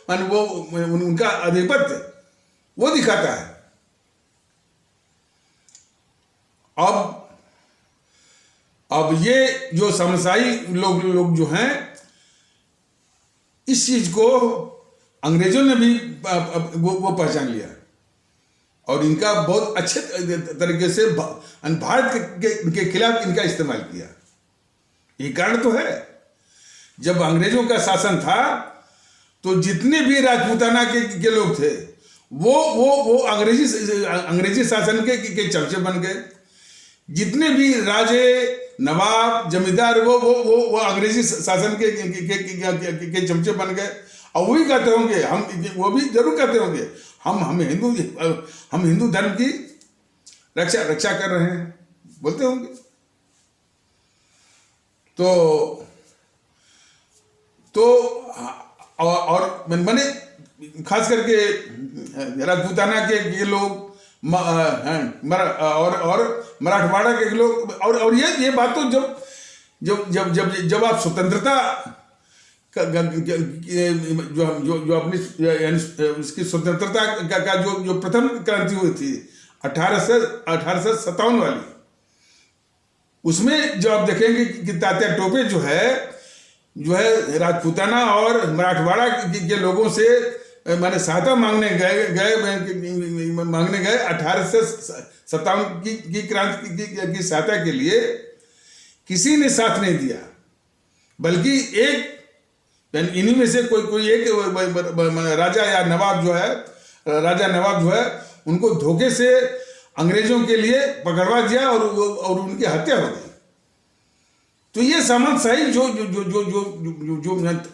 मान वो उनका आधिपत्य वो दिखाता है। अब ये जो सामंतशाही लोग जो हैं, इस चीज को अंग्रेजों ने भी वो पहचान लिया, और इनका बहुत अच्छे तरीके से भारत के खिलाफ इनका इस्तेमाल किया। ये कारण तो है, जब अंग्रेजों का शासन था तो जितने भी राजपूताना के लोग थे वो अंग्रेजी शासन के चमचे बन गए। जितने भी राजे, नवाब, जमींदार वो अंग्रेजी शासन के चमचे बन गए। और वही कहते होंगे, वो भी जरूर कहते होंगे, हम हिंदू धर्म की रक्षा कर रहे हैं, बोलते होंगे। तो और मैंने खास करके राजपूताना के लोग और मराठवाड़ा के लोग, और ये बात तो जब आप स्वतंत्रता जो अपनी इसकी स्वतंत्रता का जो प्रथम क्रांति हुई थी 1857 वाली, उसमें जो आप देखेंगे कि तात्या टोपे जो है राजपूताना और मराठवाड़ा के लोगों से मैंने सहायता मांगने गए 1857 की क्रांति की सहायता के लिए। किसी ने साथ नहीं दिया, बल्कि एक इन्हीं में से कोई एक राजा या नवाब जो है उनको धोखे से अंग्रेजों के लिए पकड़वा दिया और उनकी हत्या हो गई। तो ये सामंतशाही जो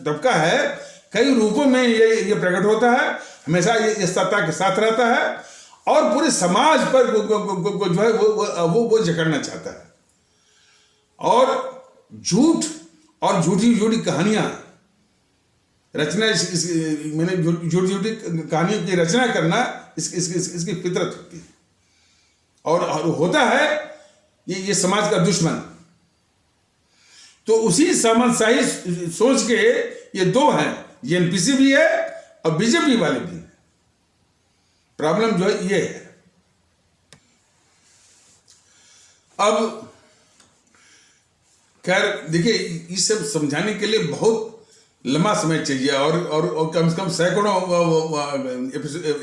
तबका है, कई रूपों में ये प्रकट होता है। हमेशा ये सत्ता के साथ रहता है और पूरे समाज पर जो है वो जकड़ना चाहता है, और झूठ और झूठी कहानियां रचना, मैंने झूठी कहानियों की रचना करना इसकी फितरत होती है, और होता है ये समाज का दुश्मन। तो उसी सामंतशाही सोच के ये दो हैं, ये एनपीसी भी है और बीजेपी वाले भी हैं। प्रॉब्लम जो है ये है। अब खैर देखिए, इस सब समझाने के लिए बहुत लंबा समय चाहिए, और कम से कम सैकड़ों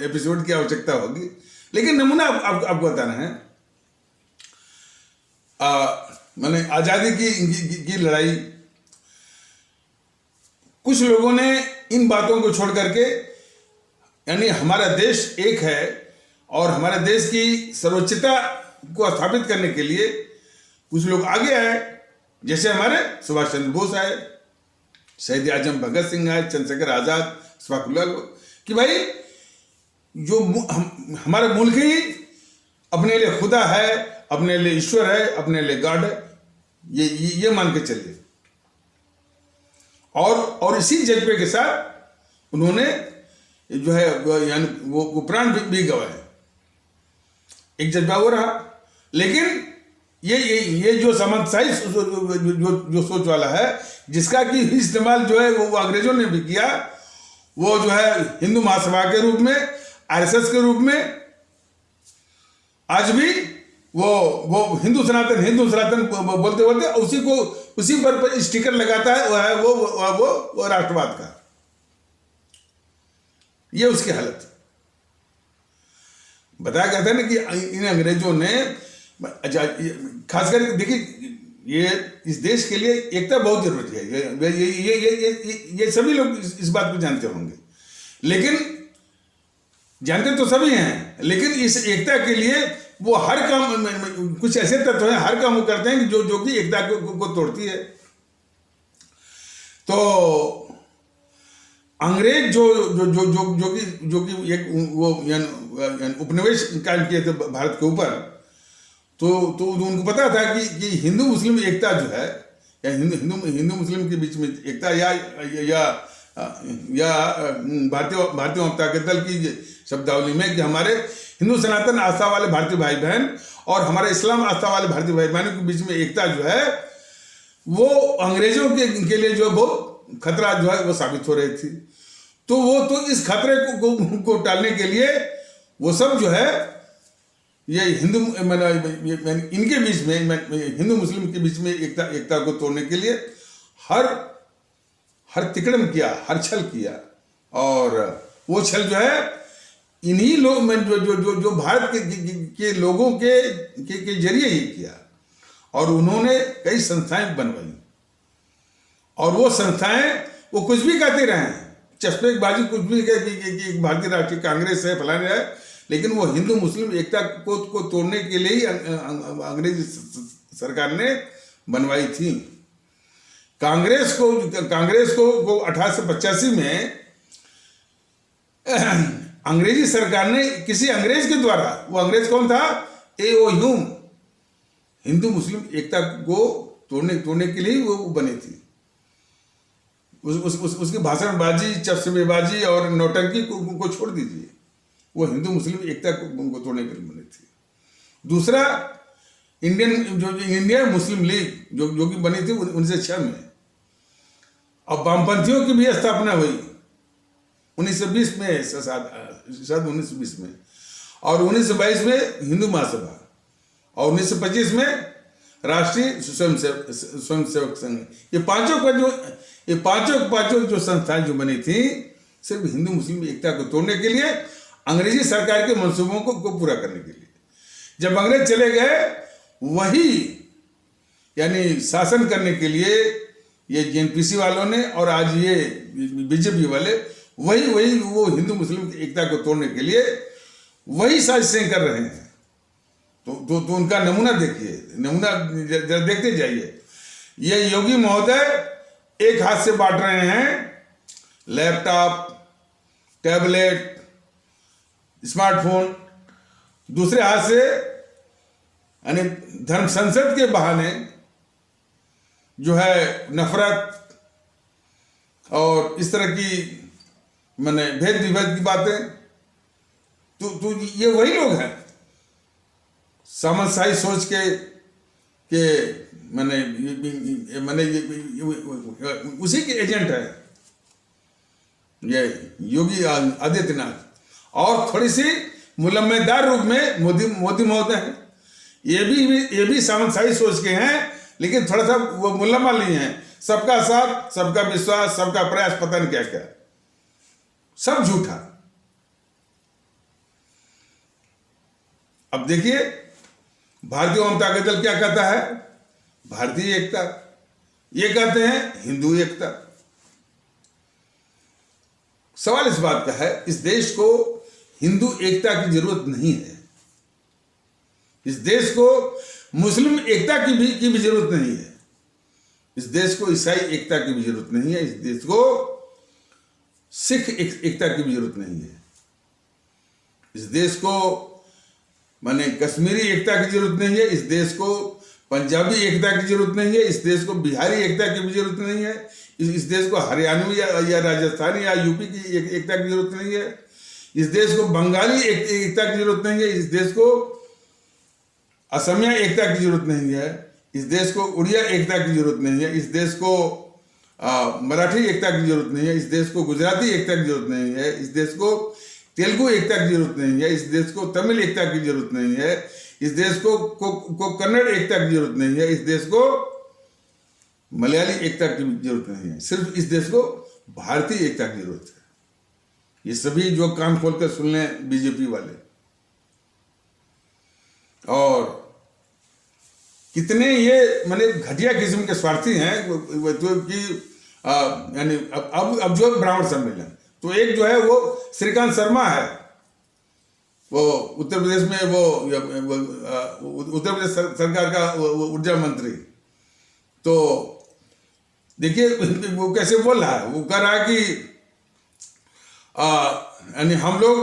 एपिसोड की आवश्यकता होगी, लेकिन नमूना आपको बताना है। मैंने आज़ादी की लड़ाई, कुछ लोगों ने इन बातों को छोड़ करके, यानी हमारा देश एक है और हमारे देश की सर्वोच्चता को स्थापित करने के लिए कुछ लोग आगे आए, जैसे हमारे सुभाष चंद्र बोस आए, शहीद आजम भगत सिंह आए, चंद्रशेखर आजाद, अशफाकुल्लाह, कि भाई जो हमारा मुल्क ही अपने लिए खुदा है, अपने लिए ईश्वर है, अपने लिए गॉड है, ये मान के चलिए। और इसी जज्बे के साथ उन्होंने जो है यानी वो प्राण भी गवाए। एक जज्बा वो रहा। लेकिन ये जो सामंतशाही जो सोच वाला है, जिसका कि इस्तेमाल जो है वो अंग्रेजों ने भी किया, वो जो है हिंदू महासभा के रूप में, आरएसएस के रूप में, आज भी वो हिंदू सनातन बोलते बोलते उसी पर स्टिकर लगाता है, वो है वो राष्ट्रवाद का। ये उसकी हालत बताया गया था ना कि इन अंग्रेजों ने, खासकर देखिए, ये इस देश के लिए एकता बहुत जरूरी है। ये सभी लोग इस बात को जानते होंगे, लेकिन जानते तो सभी हैं, लेकिन इस एकता के लिए वो हर काम, कुछ ऐसे तत्व हैं, हर काम वो करते हैं जो कि एकता को तोड़ती है। तो अंग्रेज जो कि एक वो उपनिवेश कायम किए थे भारत के ऊपर, तो उनको पता था कि हिंदू मुस्लिम एकता जो है, या हिंदू मुस्लिम के बीच में एकता, या भारतीय जनता के दल की शब्दावली में कि हमारे हिंदू सनातन आस्था वाले भारतीय भाई बहन और हमारे इस्लाम आस्था वाले भारतीय भाई बहनों के बीच में एकता जो है, वो अंग्रेजों के लिए जो बहुत खतरा जो है वो साबित हो रही थी। तो इस खतरे को टालने के लिए वो सब जो है, ये हिंदू इनके बीच में, हिंदू मुस्लिम के बीच में एकता को तोड़ने के लिए हर तिकड़म किया, हर छल किया। और वो छल जो है इन्हीं लोग जो भारत के लोगों के जरिए ही किया। और उन्होंने कई संस्थाएं बनवाई, और वो संस्थाएं वो कुछ भी कहते रहे, चस्पेबाजी कुछ भी कि भारतीय राष्ट्रीय कांग्रेस है, फलाने है, लेकिन वो हिंदू मुस्लिम एकता को तोड़ने के लिए ही अंग्रेजी सरकार ने बनवाई थी। कांग्रेस को 1885 में अंग्रेजी सरकार ने किसी अंग्रेज के द्वारा, वो अंग्रेज कौन था? A.O. ह्यूम, हिंदू मुस्लिम एकता को तोड़ने के लिए वो बनी थी। उसकी भाषणबाजी, चस्पेबाजी और नौटंकी को छोड़ दीजिए, वो हिंदू मुस्लिम एकता को तोड़ने के लिए बनी थी। दूसरा, इंडियन मुस्लिम लीग जो कि बनी थी 1906 में, और वामपंथियों की भी स्थापना हुई 1920 में, शायद 1920 में, और 1922 में हिंदू महासभा, और 1925 में राष्ट्रीय स्वयंसेवक संघ। ये पांचों जो संस्थाएं जो बनी थी, सिर्फ हिंदू मुस्लिम एकता को तोड़ने के लिए, अंग्रेजी सरकार के मंसूबों को पूरा करने के लिए। जब अंग्रेज चले गए, वही यानी शासन करने के लिए ये जेएनपीसी वालों ने, और आज ये बीजेपी वाले, वही वो हिंदू मुस्लिम की एकता को तोड़ने के लिए वही साजिशें कर रहे हैं। तो उनका नमूना देखिए, नमूना जरा देखते जाइए। ये योगी महोदय एक हाथ से बांट रहे हैं लैपटॉप, टैबलेट, स्मार्टफोन, दूसरे हाथ से यानी धर्म संसद के बहाने जो है नफरत और इस तरह की माने भेद विभेद की बातें। तो ये वही लोग हैं सामंतशाही सोच के माने उसी के एजेंट है ये योगी आदित्यनाथ, और थोड़ी सी मुलम्मेदार रूप में मोदी महोदय हैं। ये भी सामंतशाही सोच के हैं, लेकिन थोड़ा सा वो मुलम्मा नहीं है। सबका साथ, सबका विश्वास, सबका प्रयास, पता नहीं क्या क्या, सब झूठा। अब देखिए भारतीय जनता का दल क्या कहता है? भारतीय एकता। ये कहते हैं हिंदू एकता। सवाल इस बात का है, इस देश को हिंदू एकता की जरूरत नहीं है, इस देश को मुस्लिम एकता की भी जरूरत नहीं है, इस देश को ईसाई एकता की भी जरूरत नहीं है, इस देश को सिख एकता की भी जरूरत नहीं है, इस देश को माने कश्मीरी एकता की जरूरत नहीं है, इस देश को पंजाबी एकता की जरूरत नहीं है, इस देश को बिहारी एकता की भी जरूरत नहीं है, इस देश को हरियाणवी या राजस्थानी या यूपी की एकता की जरूरत नहीं है, इस देश को बंगाली एकता की जरूरत नहीं है, इस देश को असमिया एकता की जरूरत नहीं है, इस देश को उड़िया एकता की जरूरत नहीं है, इस देश को मराठी एकता की जरूरत नहीं है, इस देश को गुजराती एकता की जरूरत नहीं है, इस देश को तेलुगु एकता की जरूरत नहीं है, इस देश को तमिल एकता की जरूरत नहीं है, इस देश को कन्नड़ एकता की जरूरत नहीं है, इस देश को मलयाली एकता की जरूरत नहीं है, सिर्फ इस देश को भारतीय एकता की जरूरत है। ये सभी जो कान खोल कर सुन लें बीजेपी वाले, और कितने ये माने घटिया किस्म के स्वार्थी हैं तो कि यानी अब जो ब्राह्मण सम्मेलन, तो एक जो है वो श्रीकांत शर्मा है, वो उत्तर प्रदेश में वो उत्तर प्रदेश सरकार का ऊर्जा मंत्री, तो देखिए वो कैसे बोल रहा है। वो कह रहा है कि यानी हम लोग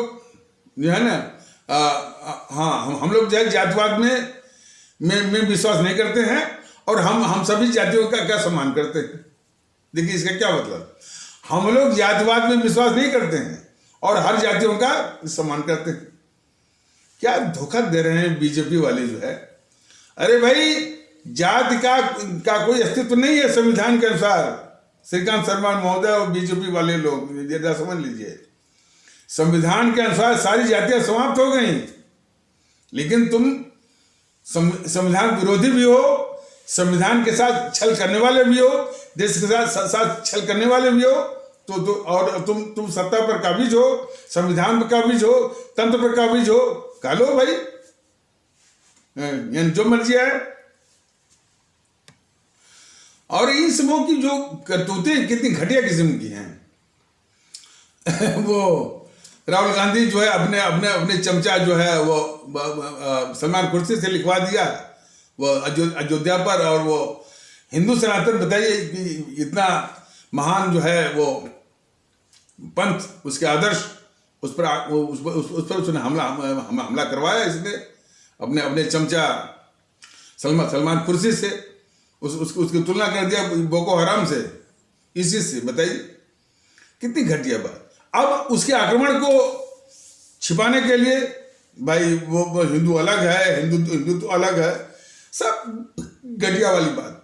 जो है ना हाँ हम लोग जो है जातिवाद में विश्वास नहीं करते हैं, और हम सभी जातियों का क्या सम्मान करते हैं। देखिए इसका क्या मतलब, हम लोग जातिवाद में विश्वास नहीं करते हैं और हर जातियों का सम्मान करते हैं। क्या धोखा दे रहे हैं बीजेपी वाले जो है। अरे भाई जाति का कोई अस्तित्व नहीं है संविधान के अनुसार। श्रीकांत शर्मा महोदय और बीजेपी वाले लोग जरा समझ लीजिए, संविधान के अनुसार सारी जातियां समाप्त हो गई, लेकिन तुम संविधान विरोधी भी हो, संविधान के साथ छल करने वाले भी हो, देश के साथ छल करने वाले भी हो, तो और तुम सत्ता पर काबिज हो, संविधान पर काबिज हो, तंत्र पर काबिज हो, खा लो भाई जो मर्जी है। और इन सबों की जो करतूतें कितनी घटिया किस्म की हैं वो राहुल गांधी जो है अपने चमचा जो है वो सलमान खुर्शीद से लिखवा दिया वो अयोध्या पर, और वो हिंदू सनातन बताइए कि इतना महान जो है वो पंथ, उसके आदर्श, उस पर उसने हमला करवाया इसने अपने चमचा सलमान खुर्शीद से, उसकी तुलना कर दिया बोको हराम से, इसी से। बताइए कितनी घटिया बात। अब उसके आक्रमण को छिपाने के लिए भाई वो हिंदू अलग है, हिंदुत्व अलग है, सब घटिया वाली बात।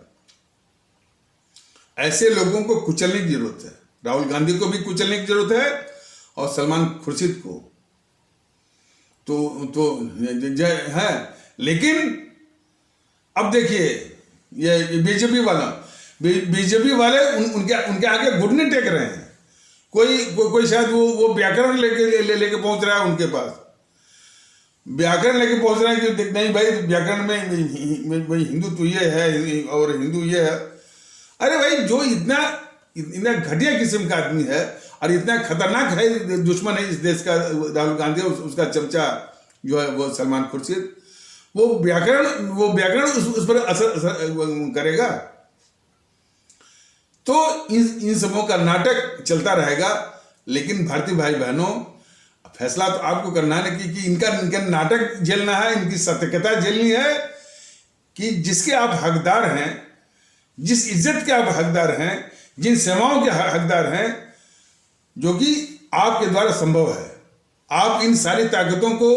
ऐसे लोगों को कुचलने की जरूरत है। राहुल गांधी को भी कुचलने की जरूरत है और सलमान खुर्शीद को तो है। लेकिन अब देखिए ये बीजेपी वाले उनके आगे घुटने टेक रहे हैं। कोई शायद वो व्याकरण लेके पहुंच रहा है उनके पास, व्याकरण लेके पहुंच रहा है कि नहीं भाई व्याकरण में हिंदू तो ये है और हिंदू ये है। अरे भाई जो इतना घटिया किस्म का आदमी है और इतना खतरनाक है दुश्मन है इस देश का राहुल गांधी, उसका चमचा जो है वो सलमान खुर्शीद, वो व्याकरण उस पर असर करेगा। तो इन सबों का नाटक चलता रहेगा। लेकिन भारतीय भाई बहनों, फैसला तो आपको करना है कि इनका नाटक झेलना है, इनकी सत्यकता झेलनी है कि जिसके आप हकदार हैं, जिस इज्जत के आप हकदार हैं, जिन सेवाओं के हकदार हैं, जो कि आपके द्वारा संभव है। आप इन सारी ताकतों को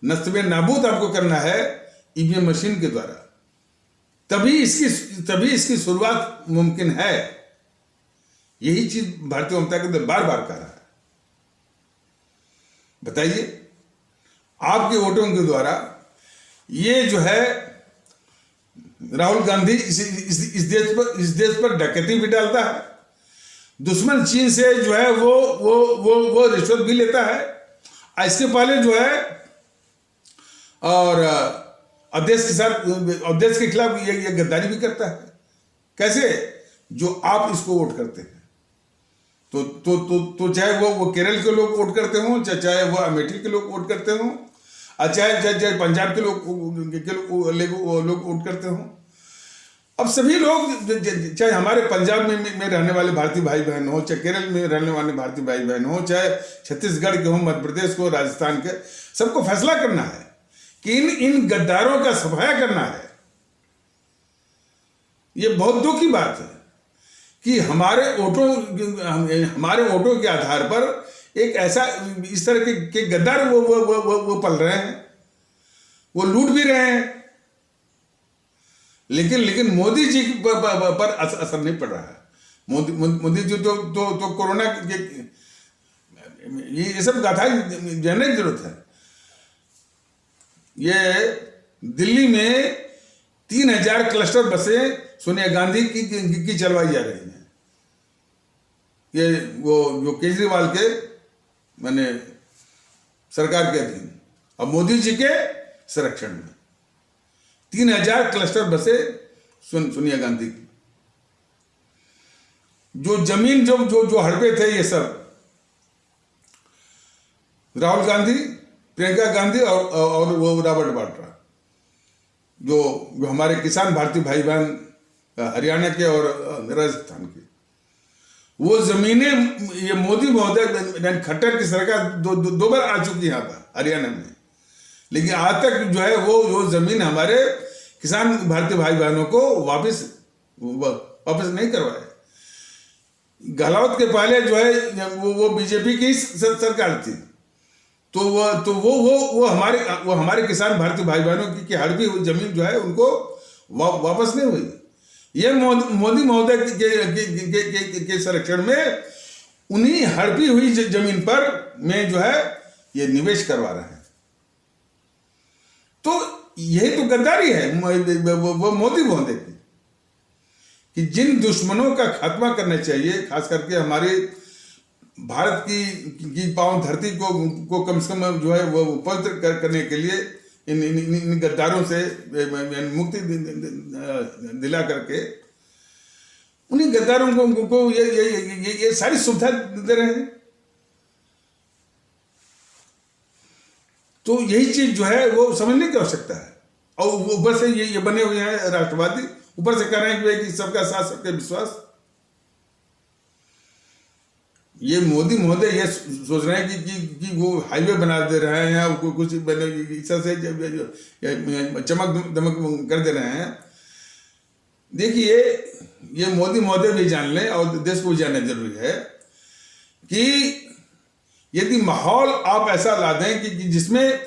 नस्बे नाबूद आपको करना है ईवीएम मशीन के द्वारा, तभी इसकी शुरुआत मुमकिन है। यही चीज भारतीय जनता के अंदर बार बार कह रहा है। बताइए आपके वोटों के द्वारा ये जो है राहुल गांधी इस देश पर डकैती भी डालता है, दुश्मन चीन से जो है वो रिश्वत भी लेता है, इसके पहले जो है और अवदेश के खिलाफ ये गद्दारी भी करता है। कैसे? जो आप इसको वोट करते हैं, तो चाहे वो केरल के लोग वोट करते हों, चाहे वो अमेठी के लोग वोट करते हों, चाहे पंजाब के लोग वोट करते हों। अब सभी लोग, चाहे हमारे पंजाब में रहने वाले भारतीय भाई बहन हो, चाहे केरल में रहने वाले भारतीय भाई बहन हो, चाहे छत्तीसगढ़ के हो, मध्य प्रदेश को, राजस्थान के, सबको फैसला करना है कि इन गद्दारों का सफाया करना है। ये बहुत दुख की बात है कि हमारे वोटों के आधार पर एक ऐसा इस तरह के गद्दार वो पल रहे हैं, वो लूट भी रहे हैं, लेकिन मोदी जी पर असर नहीं पड़ रहा है। मोदी जी तो कोरोना के ये सब गाथा जानने की जरूरत है। ये दिल्ली में 3000 क्लस्टर बसें सोनिया गांधी की चलवाई जा रही हैं। ये वो जो केजरीवाल के मैंने सरकार के अधीन, अब मोदी जी के संरक्षण में 3000 क्लस्टर बसें सोनिया गांधी की। जो जमीन जो हड़पे थे ये सब राहुल गांधी, प्रियंका गांधी और वो रॉबर्ट वाड्रा, जो हमारे किसान भारतीय भाई बहन हरियाणा के और राजस्थान के, वो जमीनें ये मोदी महोदय खट्टर की सरकार दो बार आ चुकी है यहाँ पर हरियाणा में, लेकिन आज तक जो है वो जमीन हमारे किसान भारतीय भाई बहनों को वापस नहीं करवाए। गहलोत के पहले जो है वो बीजेपी की सरकार थी, तो वो हमारे किसान भारतीय भाई बहनों की हड़पी हुई जमीन जो है उनको वापस नहीं हुई। ये मोदी महोदय के संरक्षण में उन्हीं हड़पी हुई जमीन पर में जो है ये निवेश करवा रहे हैं। तो यही तो गद्दारी है वो मोदी महोदय की, कि जिन दुश्मनों का खात्मा करना चाहिए, खास करके हमारे भारत की पावन धरती को कम से कम जो है वो पवित्र करने के लिए इन गद्दारों से मुक्ति दिला करके उन्हीं गद्दारों को ये सारी सुविधा दे रहे हैं। तो यही चीज जो है वो समझने की आवश्यकता है। और ऊपर से ये बने हुए हैं राष्ट्रवादी, ऊपर से कह रहे हैं कि सबका साथ सबका विश्वास। ये मोदी महोदय ये सोच रहे हैं कि वो हाईवे बना दे रहे हैं या कुछ इच्छा से चमक दमक कर दे रहे हैं। देखिए, ये मोदी महोदय भी जान लें और देश को भी जानना जरूरी है कि यदि माहौल आप ऐसा ला दें कि जिसमें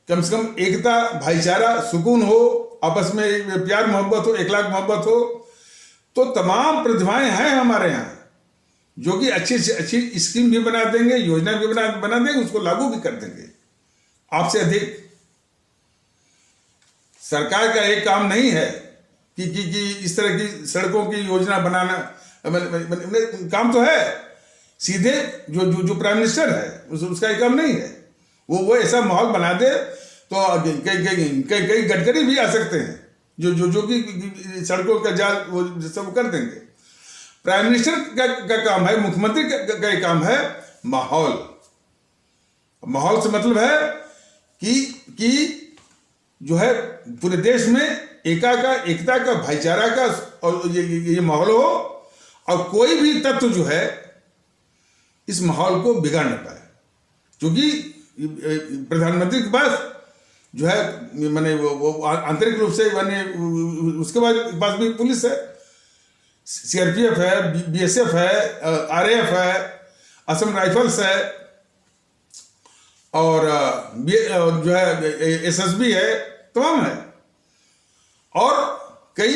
कम से कम एकता, भाईचारा, सुकून हो, आपस में प्यार मोहब्बत हो, इखलाक मोहब्बत हो, तो तमाम प्रतिभाएं हैं हमारे यहाँ जो कि अच्छी से अच्छी स्कीम भी बना देंगे, योजना भी बना देंगे, उसको लागू भी कर देंगे। आपसे अधिक सरकार का एक काम नहीं है कि इस तरह की सड़कों की योजना बनाना। काम तो है सीधे जो प्राइम मिनिस्टर है उसका एक काम नहीं है। वो ऐसा माहौल बना दे तो कई गडकरी भी आ सकते हैं जो कि सड़कों का जाल वो सब कर देंगे। प्राइम मिनिस्टर का काम है, मुख्यमंत्री का काम है माहौल। माहौल से मतलब है कि जो है पूरे देश में एकता का, भाईचारा का और ये माहौल हो, और कोई भी तत्व जो है इस माहौल को बिगाड़ न पाए। क्योंकि प्रधानमंत्री के पास जो है माने वो आंतरिक रूप से माने उसके पास भी पुलिस है, सीआरपीएफ है, बीएसएफ है, आरएएफ है, असम राइफल्स है, और जो है एसएसबी है, तमाम है। और कई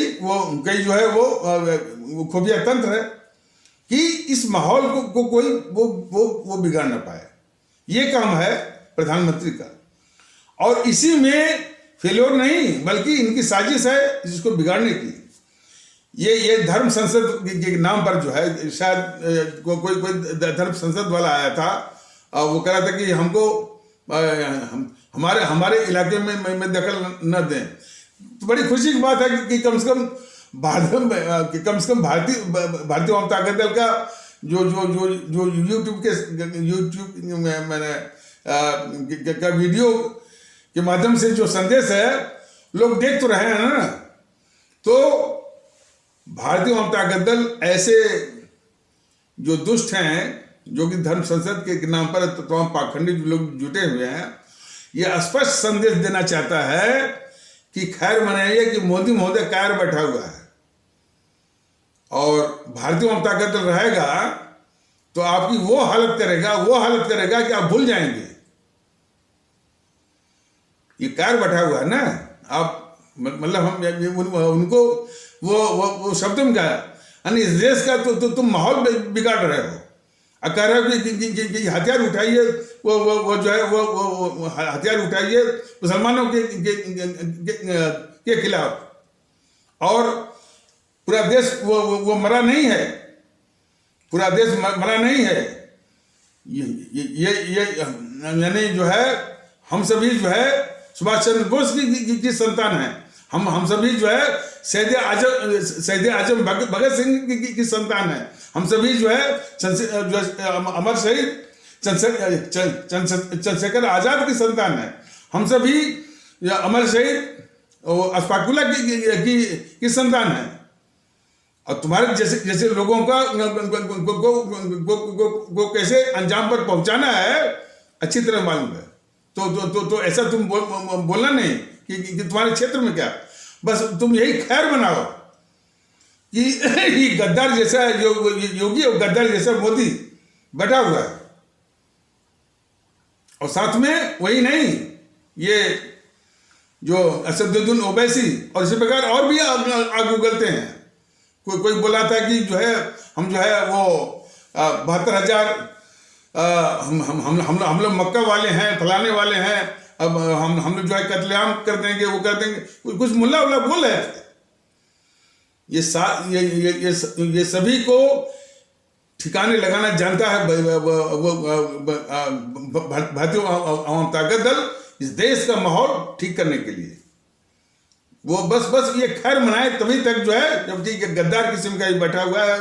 जो है वो खुफिया तंत्र है कि इस माहौल को कोई वो बिगाड़ ना पाए। ये काम है प्रधानमंत्री का, और इसी में फेल्योर नहीं बल्कि इनकी साजिश है जिसको बिगाड़ने की। ये धर्म संसद के नाम पर जो है शायद कोई धर्म संसद वाला आया था, वो कह रहा था कि हमको हमारे इलाके में दखल न दें। तो बड़ी खुशी की बात है कि कम से कम भारतीय जनता दल का जो यूट्यूब में मैंने का वीडियो के माध्यम से जो संदेश है लोग देख तो रहे हैं ना। तो भारतीय जनता दल ऐसे जो दुष्ट हैं जो कि धर्म संसद के नाम पर तमाम पाखंडी लोग जुटे हुए हैं, ये स्पष्ट संदेश देना चाहता है कि खैर मनाइए कि मोदी महोदय कायर बैठा हुआ है और भारतीय जनता दल रहेगा तो आपकी वो हालत करेगा कि आप भूल जाएंगे। ये कायर बैठा हुआ है ना, आप मतलब हम उनको वो शब्द में कहा, यानी इस देश का तो तुम माहौल बिगाड़ रहे हो और कह रहे हो कि हथियार उठाइए, वो जो है वो हथियार उठाइए मुसलमानों के खिलाफ। और पूरा देश वो मरा नहीं है, पूरा देश मरा नहीं है। ये यानी जो है हम सभी जो है सुभाष चंद्र बोस की संतान है, हम सभी जो है शहीद आजम भगत सिंह की संतान है, हम सभी जो है अमर शहीद चंद्रशेखर आजाद की संतान है, हम सभी अमर शहीद अशफाकुल्लाह की संतान है। और तुम्हारे जैसे लोगों का को कैसे अंजाम पर पहुंचाना है अच्छी तरह मालूम है। तो ऐसा तुम बोलना नहीं कि तुम्हारे क्षेत्र में क्या, बस तुम यही खैर बनाओ कि ये गद्दार जैसा योगी और गद्दार जैसा मोदी बैठा हुआ है। और साथ में वही नहीं, ये जो असदुद्दीन ओवैसी और इसी प्रकार और भी आग उगलते हैं। कोई बोला था कि जो है हम जो है वो 72,000 हम लोग मक्का वाले हैं, फलाने वाले हैं, अब हम लोग जो है कत्लेआम कर देंगे, वो कर देंगे। कुछ मुल्ला उल्ला बोल रहे थे। ये सभी को ठिकाने लगाना जानता है भारतीय आवाम ताकत दल इस देश का माहौल ठीक करने के लिए। वो बस ये खैर मनाए तभी तक जो है जब कि गद्दार किस्म का बैठा हुआ है,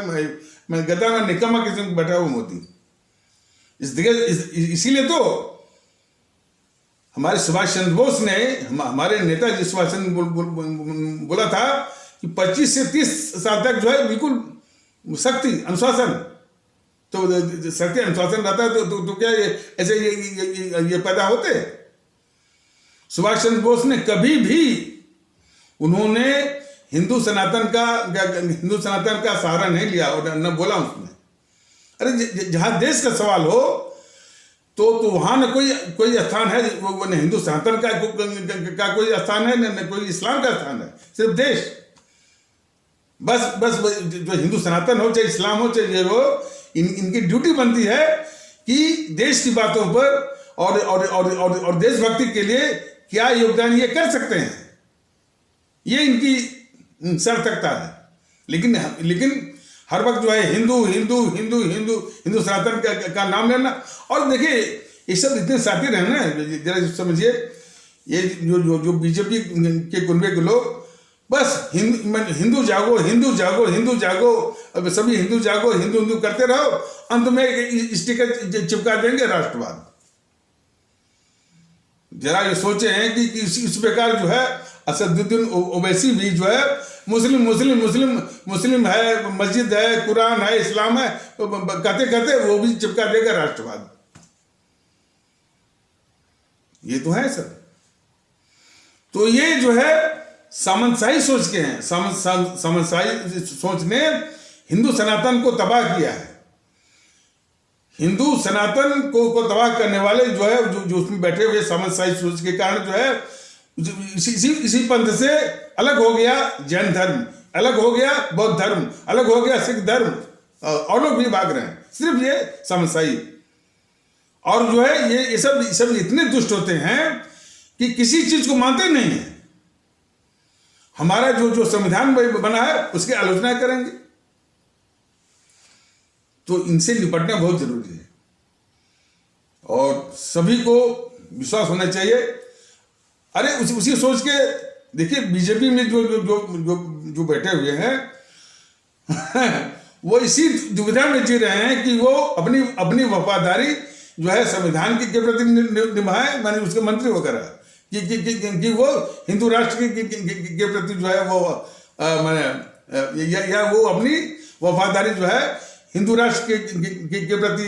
मैं गद्दार में निकम्मा किस्म का बैठा हुआ मोदी। इसीलिए तो हमारे सुभाष चंद्र बोस ने, हमारे नेताजी सुभाष चंद्र बोला था कि 25 से 30 साल तक जो है बिल्कुल सख्ती अनुशासन, तो सख्ती अनुशासन रहता है तो क्या ऐसे ये पैदा होते। सुभाष चंद्र बोस ने कभी भी उन्होंने हिंदू सनातन का सहारा नहीं लिया और न बोला उसमें। अरे जहां देश का सवाल हो तो वहां न कोई स्थान है, वो न हिंदू सनातन का कोई स्थान है, न कोई इस्लाम का स्थान है, सिर्फ देश। बस जो हिंदू सनातन हो चाहे इस्लाम हो चाहे ये हो, इनकी ड्यूटी बनती है कि देश की बातों पर और देशभक्ति के लिए क्या योगदान ये कर सकते हैं, ये इनकी सार्थकता है। लेकिन हर वक्त जो है हिंदू सनातन का नाम लेना। और देखिए ये सब इतने साथी हैं ना, जरा समझिए, ये जो बीजेपी के कुनबे के लोग बस हिंदू जागो, अब सभी हिंदू जागो, हिंदू करते रहो, अंत में स्टिकर चिपका देंगे राष्ट्रवाद। जरा ये सोचे हैं कि इस प्रकार जो है असदुद्दीन ओवैसी भी जो है मुस्लिम है, मस्जिद है, कुरान है, इस्लाम है, कहते वो भी चिपका देगा राष्ट्रवाद। ये तो है सर। तो ये जो है सामंतशाही सोच के हैं, सामंतशाही सोच ने हिंदू सनातन को तबाह किया है। हिंदू सनातन को तबाह करने वाले जो है जो उसमें बैठे हुए सामंतशाही सोच के कारण जो है इसी पंथ से अलग हो गया जैन धर्म, अलग हो गया बौद्ध धर्म, अलग हो गया सिख धर्म, और लोग भी भाग रहे हैं, सिर्फ ये सामंतशाही। और जो है ये सब इतने दुष्ट होते हैं कि किसी चीज को मानते नहीं है। हमारा जो संविधान बना है उसकी आलोचना करेंगे। तो इनसे निपटना बहुत जरूरी है और सभी को विश्वास होना चाहिए। अरे उसी सोच के देखिए बीजेपी में जो बैठे हुए हैं वो इसी दुविधा में जी रहे हैं कि वो अपनी वफादारी जो है संविधान के प्रति निभाए, माने उसके मंत्री वगैरह कि वो हिंदू राष्ट्र के प्रति जो है वो माने या वो अपनी वफादारी जो है हिंदू राष्ट्र के प्रति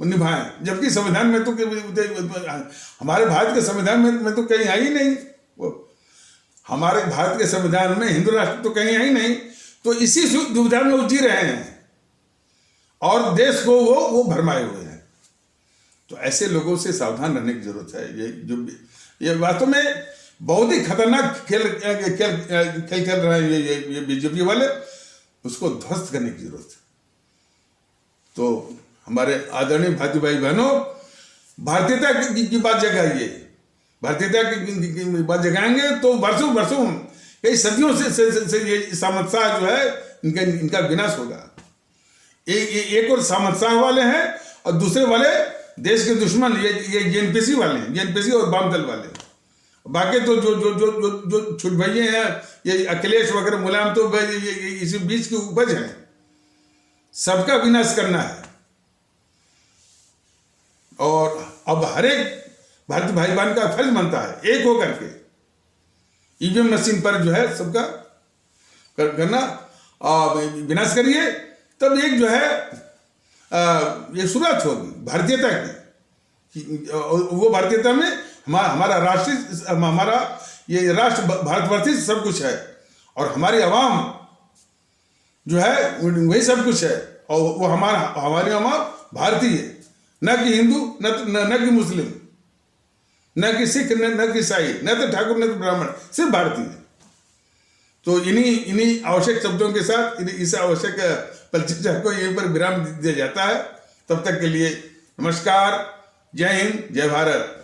निभाएं, जबकि संविधान में तो हमारे भारत के संविधान में तो कहीं आई नहीं। वो हमारे भारत के संविधान में हिंदू राष्ट्र तो कहीं आई नहीं, तो इसी दुविधा में वो जी रहे हैं और देश को वो भरमाए हुए हैं। तो ऐसे लोगों से सावधान रहने की जरूरत है। ये वास्तव में बहुत ही खतरनाक खेल खेल रहे हैं ये बीजेपी वाले, उसको ध्वस्त करने की जरूरत है। तो हमारे आदरणीय भाई बहनों, भारतीयता की बात जगाइए। भारतीयता की बात जगाएंगे तो वर्षों कई सदियों से ये सामंतशाह जो है इनका विनाश होगा। एक और सामंतशाह वाले हैं और दूसरे वाले देश के दुश्मन ये जेएनपीसी वाले हैं, जेएनपीसी और वाम दल वाले। बाकी तो जो छुट भैये हैं, ये अखिलेश वगैरह मुलायम, तो ये इसी बीच की उपज है। सबका विनाश करना है और अब हर एक भारतीय भाई बहन का फर्ज बनता है एक होकर के ईवीएम मशीन पर जो है सबका करना, विनाश करिए, तब एक जो है ये शुरुआत होगी भारतीयता की। वो भारतीयता में हमारा ये राष्ट्र भारतवर्षी सब कुछ है और हमारी आवाम जो है वही सब कुछ है, और वो हमारी आवाम भारतीय है, न कि हिंदू, न कि मुस्लिम, न कि सिख, न कि ईसाई, न तो ठाकुर, न तो ब्राह्मण, सिर्फ भारतीय। तो इन्हीं आवश्यक शब्दों के साथ इस आवश्यक परिचर्चा को यहीं पर विराम दिया जाता है। तब तक के लिए नमस्कार, जय हिंद, जय भारत।